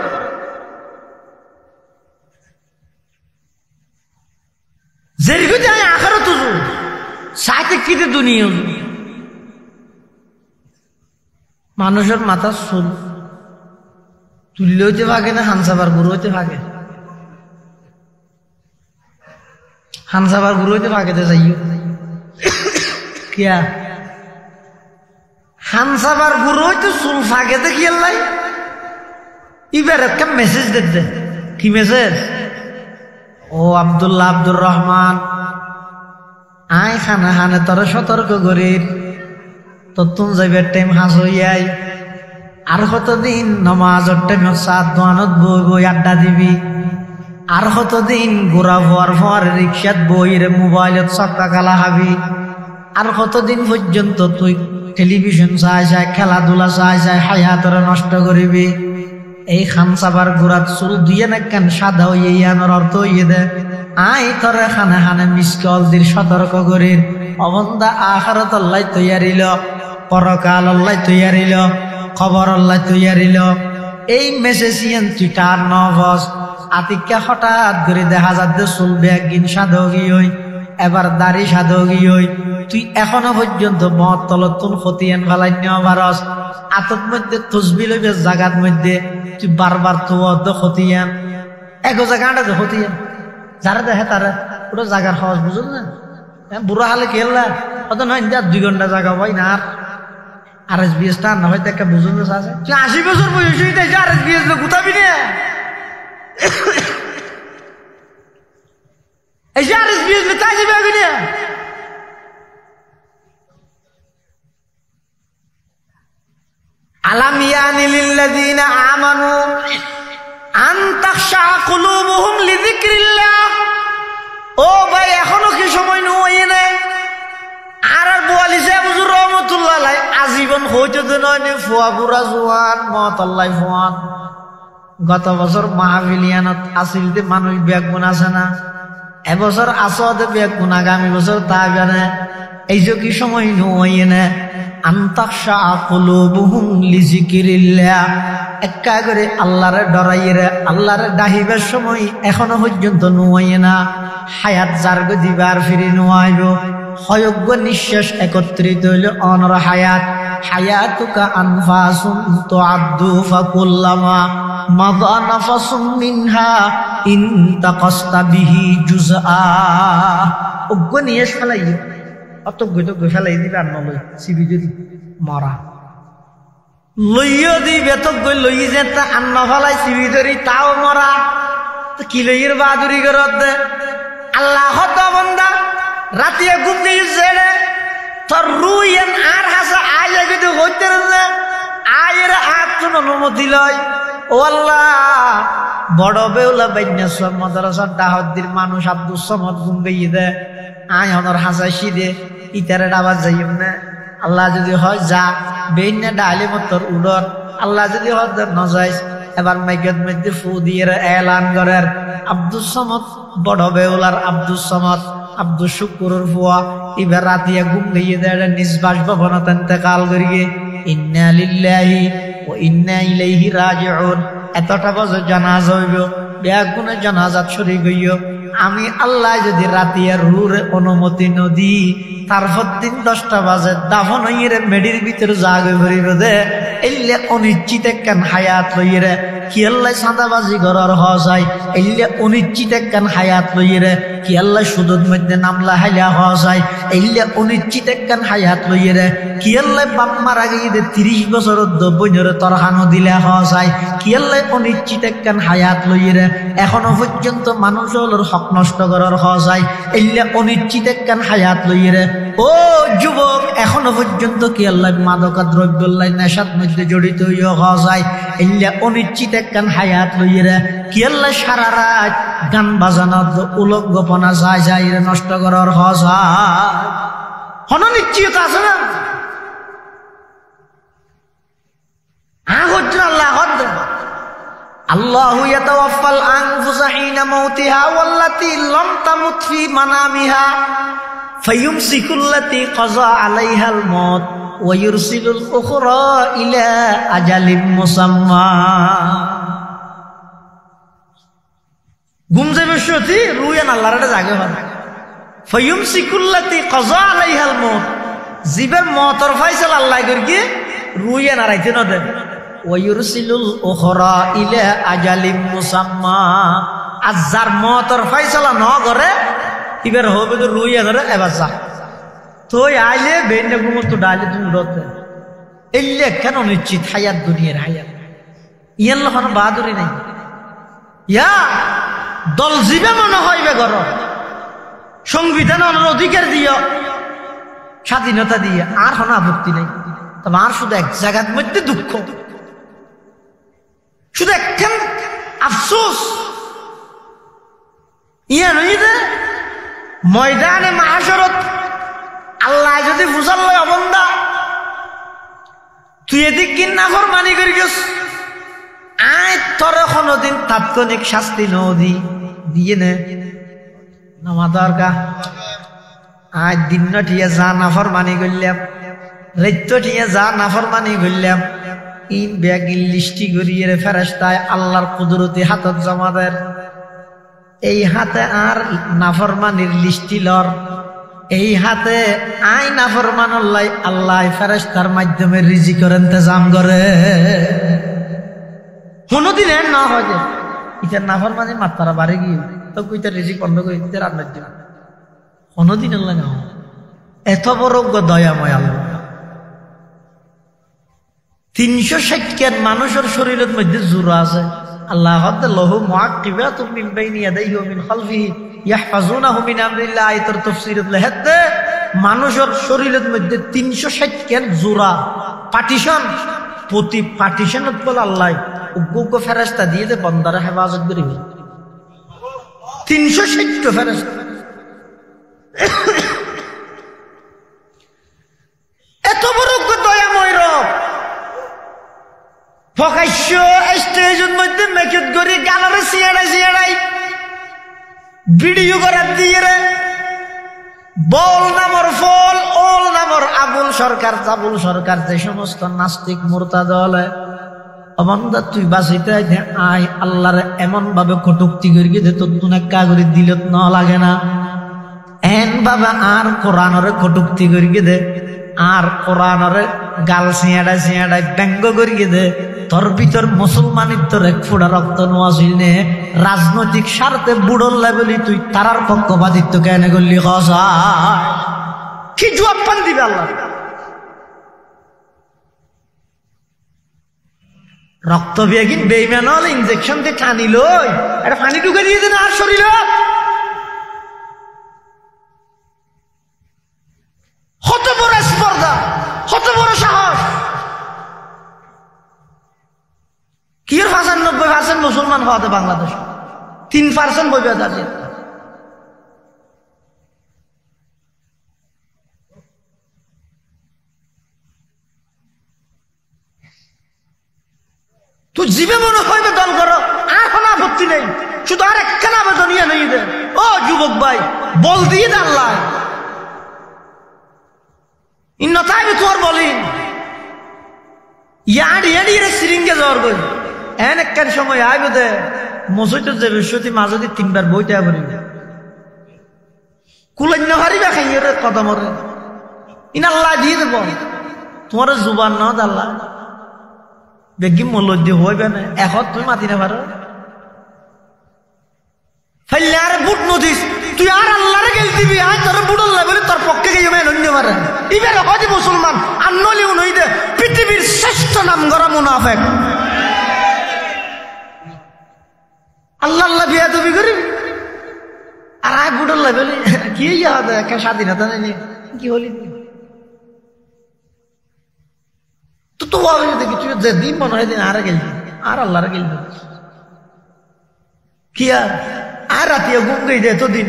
যেরকম যায় আখারত উজু সাথে কিতে দুনিয়া উজু। মানুষের মাথা চুল তুললে হইতে ভাগে না হানসাবার গুরু হইতে ভাগে? হানসাবার গুরু হইতে ভাগেতে যাইও কিয়া হানসাবার গুরু হইতে চুল ফাঁকেতে কি লাই ইবার একটা মেসেজ দে। কি মেসেজ? ও আব্দুল্লাহ আব্দুর রহমান আয় খানা হানে তোর সতর্ক করির তত্তুন যাইবার টাইম হাস হইয়াই আর কতদিন নমাজের টাইম সাত দোয়ানত বই বই আড্ডা দিবি আর কতদিন ঘোরা ভর ভর রিক্সাত বই রে মোবাইলত চক্কা কালা হাবি আর কতদিন পর্যন্ত তুই টেলিভিশন চাই চাই খেলাধুলা চাই চাই হায়াতর নষ্ট করিবি। এই খানসাবার গুড়াত চুল দিয়ে না কেন সাদা হইয়ে ইয়ানোর অর্থ হইয়ে দে আই তরে খানে খানে মিসকল দির সতর্ক করির অবন্দা আখারত আল্লাহ তৈয়ারিল পরকাল আল্লাহ তৈয়ারিল খবর আল্লাহ তৈয়ারিল। এই মেসেজ ইয়ান তুই টার নভস আতিকা হঠাৎ করে দেখা যাচ্ছে চুল বেগিন সাধগি হই এবার দাড়ি সাধগি হই তুই এখনো পর্যন্ত মত তলতুন খতিয়ান ফেলাই নেওয়া পারস আতত মধ্যে তসবি লইবে জাগাত মধ্যে তুই বারবার তো খতিয়ান এক জায়গাটা খতিয়ান যারা দেখে তারা পুরো জায়গার সহজ বুঝল না বুড়া হালে খেললা অত নয় 2 ঘন্টা জায়গা হয় না আর এস বিএস টা না হয়তো একটা বুঝুন আছে তুই 80 বছর বয়স হইতে আর এস বিএস গুতাবি না যাবে কিনা আলাম ইয়ানি লিল্লাযিনা আমানু আন তাখশা কুলুবুহুম লিযিকরিল্লাহ ও ভাই এখনো কি সময় নয় না আর বুয়ালি সাহেব হুজুর রহমাতুল্লাহ আলাইহি আজীবন হইতে নয় ফুয়া বুড়া জওয়ান মতাল্লাহ ফুয়ান গত বছর মাহফিলিয়ানত আসিল যে মানুষ ব্যাগুন আছে না এবছর আসদ ব্যাগুন আগামী বছর তা জানে এই যে কি সময় নয় না আন্তাখশা কুলুবুহুম লিযিকরিল্লাহ একা করে আল্লাহরে ডরাইরে আল্লাহরে ডাহিবার সময় এখনো পর্যন্ত নয় না হায়াত জার্গ দিবার ফিরে নয় হয়জ্ঞ নিঃশ্বাস একত্রিত হইল অনর হায়াত হায়াতুকা আনফাসুন তুআদ্দু ফাকুল্লামা মাযা নাফাসুম মিনহা ইনতাকাসতা বিহি জুজআ অজ্ঞ নিঃশ্বাস ফেলাই অত গইতো ফেলাই দিবে আর নলই সিবি যদি মরা লইও দিবে তো গই লই যে তা আন্না ফেলাই সিবি ধরি তাও মরা তো কি লইয়ের বাহাদুরি করত দে আল্লাহ হত বান্দা রাতিয়া ঘুম দিয়ে ছেড়ে তোর রুইয়েন আর হাসা আয় কিন্তু হইতে রে আয়ের হাত অনুমতি লয় ও আল্লাহ বড় বেউলা বাইন্যাসর মাদ্রাসার দাহদ্দির মানুষ আব্দুস সামাদ ঘুম গইয়ে দে আয় হনর হাসাইছি দে ইতারে ডাবার যাইম না আল্লাহ যদি হয় যা বেইন্না ডালে মতর উড়র আল্লাহ যদি হয় নজাইস এবার মাইকের মধ্যে ফু দিয়ে এলান করেন আব্দুস সামাদ বড় বেউলার আব্দুস সামাদ আব্দুল শুকুরের ফুয়া এবার রাতিয়া ঘুম গইয়ে দেয় নিজ বাসভবনত ইন্তেকাল করিয়ে ইন্না লিল্লাহি ওয়া ইন্না ইলাইহি রাজিউন এতটা বছর জানাজা হইব বেগুনে জানাজাত শরীক হইও আমি আল্লাহ যদি রাতিয়ার রুরে অনুমতি নদী তারপর দিন 10টা বাজে দাফন হইরে মেডির ভিতরে জাগে ভরিব দে এলে অনিশ্চিত একখান হায়াত লইরে কি আল্লাহ সাদাবাজি করার হসাই এলে অনিশ্চিত একখান হায়াত লইরে কি আল্লাহ সুদুদ মধ্যে নামলা হাইলা হসাই এলে অনিশ্চিত একখান হায়াত লইরে কি আল্লাহ বাপ মারা গিয়ে 30 বছর বইনরে তরহানো দিলে হসাই কি আল্লাহ অনিশ্চিত একখান হায়াত লইরে এখনো পর্যন্ত মানুষ হলোর হক নষ্ট করার হসাই এলে অনিশ্চিত একখান হায়াত লইরে ও যুবক এখনো পর্যন্ত কি আল্লাহ মাদকা দ্রব্যল্লাই নেশার মধ্যে জড়িত হইয়া হসাই এলে অনিশ্চিত একখান হায়াত লইরে কি আল্লাহ সারা রাত গান বাজানো উলঙ্গপনা যায় যায় নষ্ট করার হসাই হন নিশ্চিত আছে না আল্লাহু ইয়াতাওয়াফাল আনফুসা হিনা মাউতিহা ওয়াল্লাতী লাম তামুত ফি মানামিহা ফায়ুমসিকুল্লাতী কাযা আলাইহাল মাউত ওয়া ইউরসিলুল উখরা ইলা আজালিম মুসাম্মা ঘুম যাবে সতি রুয়ান আল্লাহর জাগে হয় ফায়ুমসিকুল্লাতী কাযা আলাইহাল মাউত জিবের মওতর ফয়সালা আল্লাহ করিকে রুয়ান আরাইতে না দেন ওয়ায়ুরসিলুল উখরা ইলা আজালিম মুসাম্মা আজার মওতর ফয়সালা ন করে এবার হবে তো রুইয়া ধরে এবার যা তো আইলে বেন্ডে ঘুমো তো ডাইলে তুমি উড়তে এলে কেন নিশ্চিত হায়াত দুনিয়ার হায়াত ইয়ার লখন বাহাদুরি নাই ইয়া দল জীবে মনে হইবে ঘর সংবিধান অধিকার দিও স্বাধীনতা দিয়ে আর কোনো আপত্তি নেই তোমার শুধু এক জায়গার মধ্যে দুঃখ শুধু একখান আফসোস ইয়া নইদে ময়দানে মাহাশরত আল্লাহ যদি ফুসাল্লাহ অবন্দা তুই এদিক কিন নাফরমানি করি গেছ আয় তোর কোনদিন তাৎক্ষণিক শাস্তি নদী দিয়ে নে নামা দরকার আয় দিন ঠিয়া যা নাফরমানি করলাম রাত্য ঠিয়া যা নাফরমানি করলাম ইন ব্যাগিল লিস্টি করিয়ে ফেরেশতায় আল্লাহর কুদরতি হাতত জমা দেয় এই হাতে আর নাফরমানির লিস্টি লর এই হাতে আই নাফরমানুল্লাহ আল্লাহ ফেরেশতার মাধ্যমে রিজিকের ইন্তজাম করে কোনদিন এর না হয় যে ইতার নাফরমানি মাত্রা বাড়ে গিয়ে তো কইতার রিজিক বন্ধ করে দিতে রান্নার দিন কোনদিন আল্লাহ না এত বড় দয়াময় আল্লাহ 360 মানুষের শরীরের মধ্যে জোর আছে আল্লাহ লহু মুআক্কিবাতুম মিন বাইনি ইয়াদাইহি ওয়া মিন খালফিহি ইয়াহফাজুনাহু মিন আমরিল্লাহ আয়াতের তাফসীরত লেখতে মানুষের শরীরের মধ্যে 360 কেন জোড়া পার্টিশন, প্রতি পার্টিশনত বলে আল্লাহ উগ্র ফেরেশতা দিয়ে দে বান্দার হেফাজত করিবে 360 ফেরেশতা। এত বড় দয়াময় রব প্রকাশ্য স্টেজের মধ্যে মেকআপ করে গালারে সিয়াড়াই ভিডিও করার দিয়ে রে বল নামর ফল ওল নামর আবুল সরকার জাবুল সরকার যে সমস্ত নাস্তিক মুরতাদ হলে অবন্দা তুই বাঁচিতে আয় আল্লাহরে এমন ভাবে কটুক্তি করি যে তোর দুনে কাগরি দিলত ন লাগে না এন বাবা আর কোরআনরে কটুক্তি করি দে আর কোরআনরে গাল সিয়াড়াই ব্যঙ্গ করি দে তোর ভিতর মুসলমানিত্বর এক ফোড়া রক্ত নোয়াছিল নে রাজনৈতিক স্বার্থে বুড়ল্লা বলি তুই তারার পক্ষপাতিত্ব কেন করলি কসা কি জবাব পান দিবে আল্লাহ? রক্ত বিয়াগিন বেইমান হলে ইনজেকশন দিয়ে টানিল এটা পানি ঢুকে দিয়ে দেন আর শরীর কত বড় স্পর্ধা, কত বড় সাহস। কি 95% মুসলমান হওয়াতে বাংলাদেশ 3% বইবে আছে। তুই জীবে মনে হইবে দল করো আর কোনো আপত্তি নেই, শুধু আর একখানা আবেদন ইয়ে নেই দে ও যুবক ভাই বল দিয়ে দে আল্লাহ ইন্নতাইবে তোমার বলিন ইয়াড়ি সিরিঙ্গে যাওয়ার বই এন একখান সময় আইবে দে মসজিদ যে বৃহস্পতি মাঝে 3বার বইতে পারি কুলান্য হারিবা খাইয়ে রে কথা মরে ইন আল্লাহ দিয়ে দেব তোমার জুবান না আল্লাহ দেখি মূল্য হইবে না এখন তুমি মাতি না পারো ফাইলে আর বুট নদিস তুই আর আল্লাহরে গেল দিবি আয় তোর বুড়ল্লা বলে তোর পক্ষে গিয়ে মেয়ে অন্য মারে এবার হয়তো মুসলমান আর নলিও নই দে পৃথিবীর শ্রেষ্ঠ নাম করা মুনাফেক আল্লাহ বিয়া তুমি করি আর আয় বুড়ল্লা বলি কি স্বাধীনতা নেই কি হলি তো দেখি তুই যে দিন মনে হয় দিন আর গেল আর আল্লাহরে গেল কি আর রাতিয়া ঘুম গই দে এতদিন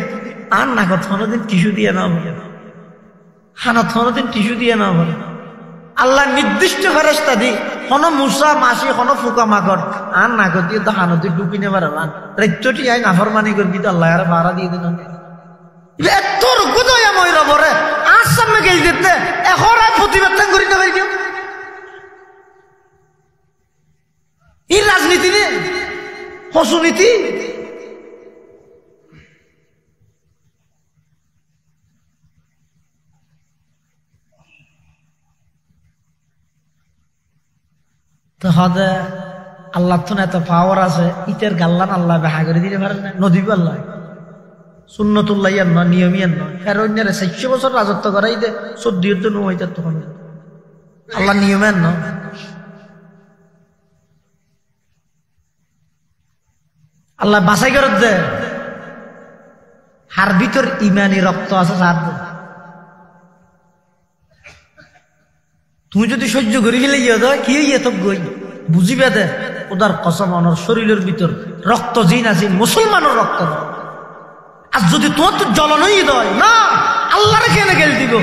আর না কোনো দিন টিস্যু দিয়ে না বলে খানা কোনো দিন টিস্যু দিয়ে না বলে আল্লাহ নির্দিষ্ট ফেরেশতা দি কোনো মুসা মাসি কোনো ফুকা মাকড় আর না দিয়ে তো হানো তুই ডুবি নেবার রাজ্যটি আই নাফরমানি করবি তো আল্লাহ আর ভাড়া দিয়ে দিন এত রোগদয়া ময়রা বরে আর সামনে গেল দিতে এখন আর প্রতিবাদ করি না ভাই কেউ এই রাজনীতি নে হসুনীতি তো হদে আল্লাহ তো এত পাওয়ার আছে ইটের গাল্লান আল্লাহ বেহা করে দিতে পারেন না নদী আল্লাহ সুন্নতুল্লাহ ইয়ার নয় নিয়মিয়ার নয় ফের অন্যের 600 বছর রাজত্ব করাই দে 14 তো নয় তখন আল্লাহ নিয়মের নয় আল্লাহ বাছাই করে দে হার ভিতর ইমানি রক্ত আছে সার তুমি যদি সহ্য করি ফেলে গিয়ে দেয় কি তো গই বুঝিবে দে ওদার কসম অনর শরীরের ভিতর রক্ত জিন আছে মুসলমানের রক্ত আর যদি তোমার তো জ্বলনই দেয় না আল্লাহরে কেন গেল দিব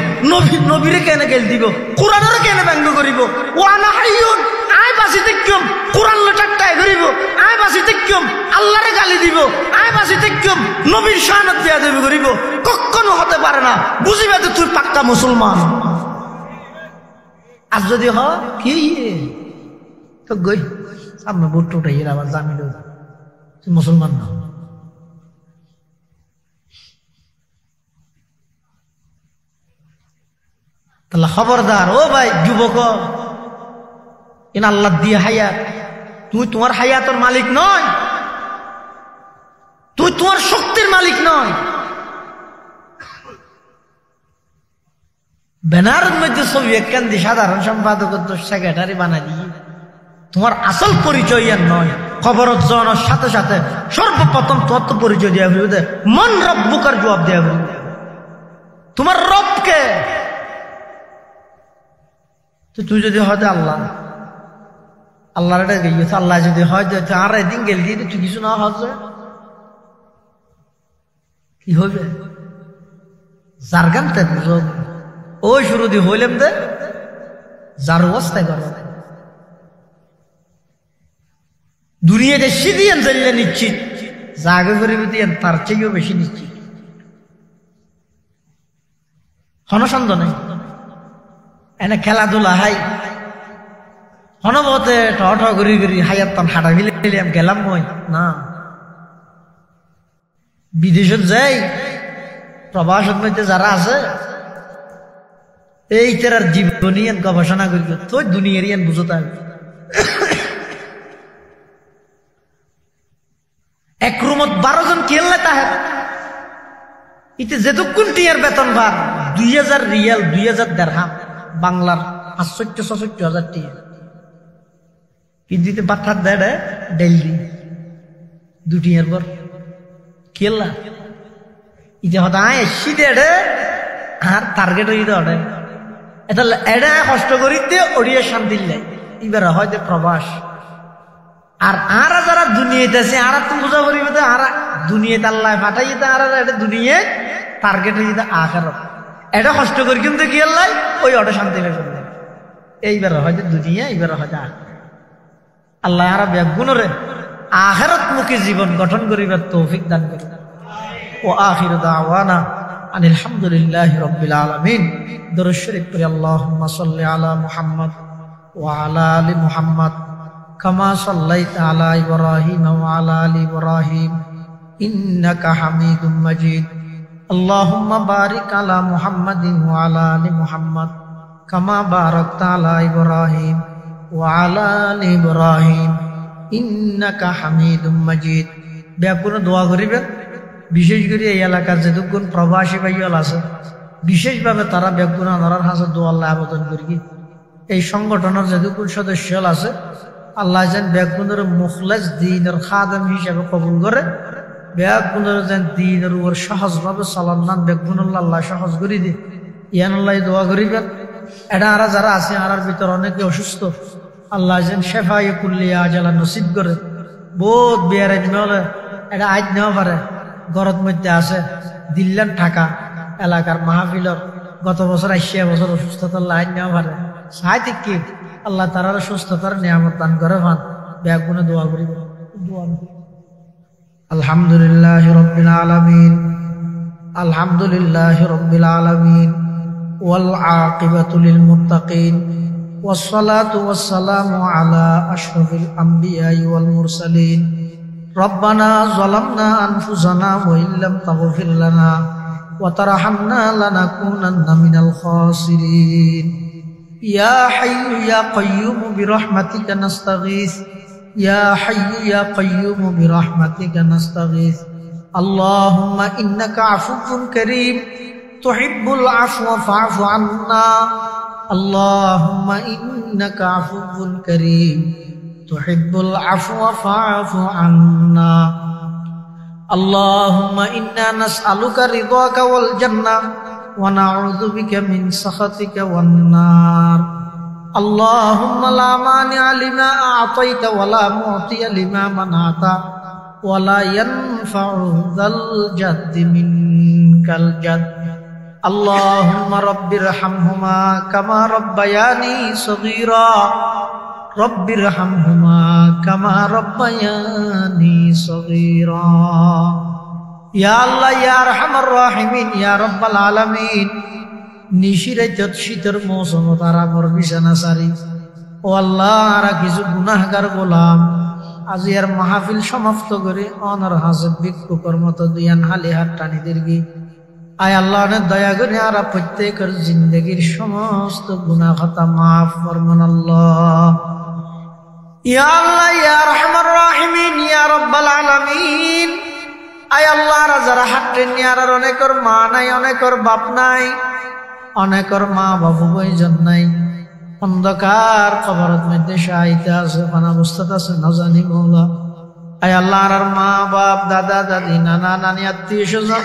নবীরে কেন গেল দিব কোরআনের কেন ব্যঙ্গ করিব ওয়ানা হাইয়ুন আয় বাঁচিতে কিয়ম কোরআন লটাটাই করিব আয় বাঁচিতে কিয়ম আল্লাহরে গালি দিব আয় বাঁচিতে কিয়ম নবীর শানত দিয়া দেবে করিব কখনো হতে পারে না বুঝিবে তো তুই পাক্কা মুসলমান আর যদি হ কি তো গই সামনে বুট উঠাই আবার জামিল তুই মুসলমান না তাহলে খবরদার ও ভাই যুবক ইন আল্লাহ দিয়ে হায়াত তুই তোমার হায়াতের মালিক নয় তুই তোমার শক্তির মালিক নয় ব্যানারের মধ্যে ছবি একখান দিয়ে সাধারণ সম্পাদক সেক্রেটারি বানাই দিয়ে তোমার আসল পরিচয় আর নয় খবরত জানার সাথে সাথে সর্বপ্রথম তত্ত্ব পরিচয় দেওয়া হইবে মন রব্বুকার জবাব দেওয়া হইবে তোমার রবকে। তো তুই যদি হয়তো আল্লাহ আল্লাহর এটা গিয়েছে, আল্লাহ যদি হয় যে আর একদিন গেল দিয়ে তুই কিছু না হচ্ছে কি হইবে? যার গানতে বুঝো ওই শুরু দিয়ে হইলাম দে যার অবস্থায় করা দুনিয়াতে সিদিয়ান চাইলে নিশ্চিত, জাগে ফিরবে দিয়েন তার চেয়েও বেশি নিশ্চিত, হনসন্দ নেই। এনে খেলাধুলা হাই হনবতে ঠ ঘুরি ঘুরি হাইয়ার তান হাঁটা ফিলাম গেলাম মই না। বিদেশত যাই প্রবাসত মধ্যে যারা আছে এই তার জীবনী গবেষণা করি তো দুনিয়ার ইয়ান বুঝতে হবে। এক রুমত 12 জন খেললে তাহে ইতে যেতক্ষণ টিয়ার বেতন ভার 2000 রিয়াল 2000 দেড়হাম বাংলার 500-600 টিয়া কিন্তু বাচ্চার দেড়ে ডেলি দুটিয়ার পর খেললা ইতে হতা এসি দেড়ে আর টার্গেট হয়ে দেড়ে এটা এডা কষ্ট করিতে ওড়িয়া শান্তি লাই এবার হয়তো প্রবাস। আর আরা যারা দুনিয়াতে আছে আর তুমি বোঝা করিবে তো আর দুনিয়াতে আল্লাহ পাঠাইতে আর এটা দুনিয়া টার্গেট হয়ে যেতে আখারত এটা কষ্ট করি কিন্তু কি আল্লাহ ওই অটা শান্তি হয়ে যাবে। এইবার হয়তো দুনিয়া এইবার হয়তো আল্লাহ আর ব্যাগুণরে আখিরাত মুখী জীবন গঠন করিবার তৌফিক দান করে। ও আখিরু দাওয়ানা আনিল হামদুলিল্লাহি রাব্বিল আলামিন। দরুদ শরীফ পড়ি আল্লাহুম্মা সাল্লি আলা মুহাম্মদ ওয়া আলা আলি মুহাম্মদ কামা সাল্লাইতা আলা ইব্রাহিম ওয়া আলা আলি ইব্রাহিম ইন্নাকা হামিদুম মাজিদ। আল্লাহুম্মা বারিক আলা মুহাম্মাদিন ওয়া আলা আলি মুহাম্মদ কামা বারাকতা আলা ইব্রাহিম ওয়া আলা আলি ইব্রাহিম ইন্নাকা হামিদুম মাজিদ। ব্যাপক দোয়া করিবেন, বিশেষ করে এই এলাকার যেটুকুন প্রবাসী ভাইয়াল আছে বিশেষভাবে তারা ব্যাপক আনার হাজার দোয়া আল্লাহ আবেদন করি। এই সংগঠনের যেটুকুন সদস্য আছে আল্লাহ যেন ব্যাপকের মুখলেস দিনের খাদেম হিসাবে কবুল করে, ব্যাপকের যেন দিনের উপর সহজভাবে চালান ব্যাপক আল্লাহ সহজ করে দিয়ে ইয়ান আল্লাহ দোয়া করিবেন। এটা আরা যারা আছে আরার ভিতর অনেকে অসুস্থ আল্লাহ যেন শেফায়ে কুল্লিয়া আজালা নসিব করে। বহুত বিয়ারে হলে এটা আজ নেওয়া পারে গরত মধ্যে আছে দিল্লান ঢাকা এলাকার মাহফিলর গত বছর 80 বছর অসুস্থতার লাইন নেওয়া পারে সাহিত্য কি আল্লাহ তারার সুস্থতার নিয়ামত দান করে ফান ব্যাগুনে দোয়া করিব। আলহামদুলিল্লাহি রাব্বিল আলামিন আলহামদুলিল্লাহি রাব্বিল আলামিন ওয়াল আকিবাতু লিল মুত্তাকিন ওয়াসসালাতু ওয়াসসালামু আলা আশরাফিল আমবিয়াই ওয়াল মুরসালিন। রব্বানা যালামনা আনফুসানা ওয়া ইল্লাম তাগফির লানা ওয়া তারহামনা লানাকুনান্না মিনাল খাসিরিন। ইয়া হাইয়্যু ইয়া কাইয়্যুম বিরহমাতিকা নাস্তাগীস ইয়া হাইয়্যু ইয়া কাইয়্যুম বিরহমাতিকা নাস্তাগীস। আল্লাহুম্মা ইন্নাকা আফুউন কারীম তুহিব্বুল আফওয়া ফা'ফু আন্না। আল্লাহুম্মা ইন্নাকা আফুউন কারীম তুহিব্বুল আফওয়া ফা'ফু আন্না। আল্লাহুম্মা ইন্না নাসআলুকা রিদাকা ওয়াল জান্নাহ ওয়া নাউযু বিকা মিন সাখাতিকা ওয়ান নার। আল্লাহুম্মা লা মানি'a লিমা আ'তাইতা ওয়া লা মু'তিয়া লিমা মানা'তা ওয়া লা ইয়ানফা'ু যাল জাদ্দি মিনকাল জাdd। আল্লাহুম্মা রাব্বিরহামহুমা কামা রাব্বায়ানি সগীরা রাব্বিরহামহুমা কামা রাব্বায়ানি সগীরা। ইয়া আল্লাহ ইয়া আরহামার রাহিমিন ইয়া রাব্বাল আলামিন। নিশিরাইত শীতের মৌসুম তারা মোর বিছানা সারি ও আল্লাহ আর কিছু গুনাহগার গোলাম আজি আর মাহফিল সমাপ্ত করে অনর হাসব ভিক্ষুকর মতো দুয়ান হালি হাত টানি দীর্ঘি। আয় আল্লাহ দয়া করে আর প্রত্যেকের জিন্দগির সমস্ত গুনাহ খাতা মাফ ফরমান আল্লাহ। ইয়া আল্লাহ ইয়া আরহামার রাহিমিন ইয়া রাব্বাল আলামিন। আয় আল্লাহ যারা হাত নিয়ার অনেকের মা নাই অনেকের বাপ নাই অনেকের মা বাবু বইজন নাই অন্ধকার কবরের মধ্যে শায়িত আছে অবস্থাতে আছে না জানি মৌলা আয় আল্লাহ আর মা বাপ দাদা দাদি নানা নানি আত্মীয় স্বজন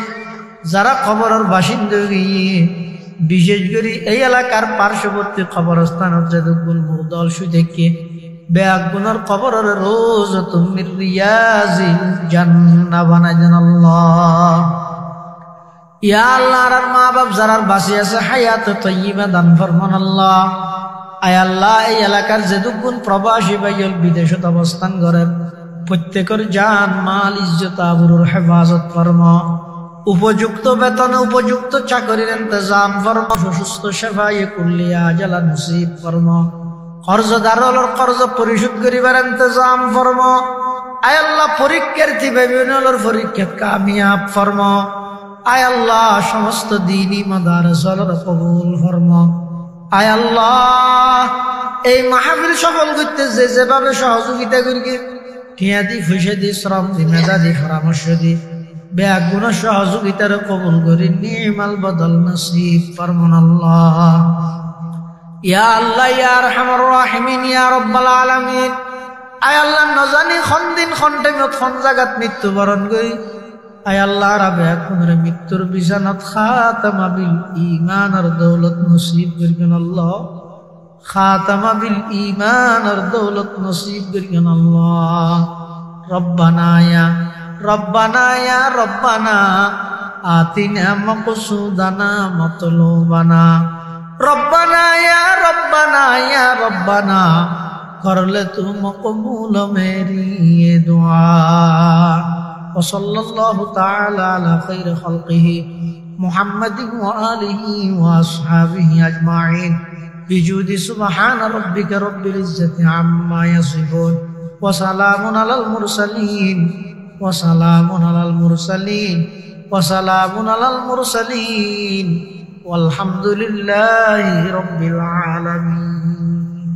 যারা কবরের বাসিন্দা গিয়ে বিশেষ করে এই এলাকার পার্শ্ববর্তী কবরস্থানত যেদুগুল মুরদল সুদেখে বেআগুনের কবরের রোজ তুমি রিয়াজিল জান্নাহ বানাই দেন আল্লাহ। ইয়া আল্লাহ আর মা বাপ যারা বাঁচি আছে হায়াত তাইয়্যিবা দান ফরমান আল্লাহ। আয় আল্লাহ এই এলাকার যেদুগুন প্রবাসী ভাইয়ল বিদেশত অবস্থান করেন প্রত্যেকের জান মাল ইজ্জত আবরুর হেফাজত ফরমা, উপযুক্ত বেতনে উপযুক্ত চাকরির ইন্তজাম ফরমা, সুস্থ সেফায়ে কুল্লিয়া আজালা নসিব ফরমা, কর্জদারর কর্জ পরিশোধ করিবার ইন্তজাম ফরমা। আয় আল্লাহ পরীক্ষার্থী বিভিন্ন পরীক্ষা কামিয়াব ফরমা। আয় আল্লাহ সমস্ত দ্বীনি মাদ্রাসার কবুল ফরমা। আয় আল্লাহ এই মাহফিল সফল করতে যে যেভাবে সহযোগিতা করি টিয়া দি ফুসে দি শ্রম দি মেধা দি পরামর্শ দি বেআগুন সহযোগিতার কবুল করি নিমাল বদল নসিব ফরমান আল্লাহ। ইয়া আল্লাহ ইয়া আরহামার রাহিমিন ইয়া রাব্বাল আলামিন। আয় আল্লাহ নজানি খন দিন খন টাইমত খন জাগাত মৃত্যুবরণ করি আয় আল্লাহ রাবে এখনের মৃত্যুর বিছানাত খাতামা বিল ঈমান আর দৌলত নসিব করিবেন আল্লাহ। খাতামা বিল ঈমান আর দৌলত নসিব করিবেন আল্লাহ। রব্বানা ইয়া রব্বানা আতিনা মাকসুদানা মাতলুবানা। রব্বানা ইয়া রব্বানা করলে তুম কবুল মেরি ये दुआ। वसल्लल्लाहु ताला अला खैर खल्क़िही मुहम्मदिन व आलिही व अस्हाबिही अजमाइन बिजुदी सुब्हान रब्बिका रब्बिल इज्जति अम्मा यसिफून व सलामुन अलल मुरसलीन वल्हम्दुलिल्लाहि रब्बिल आलमीन।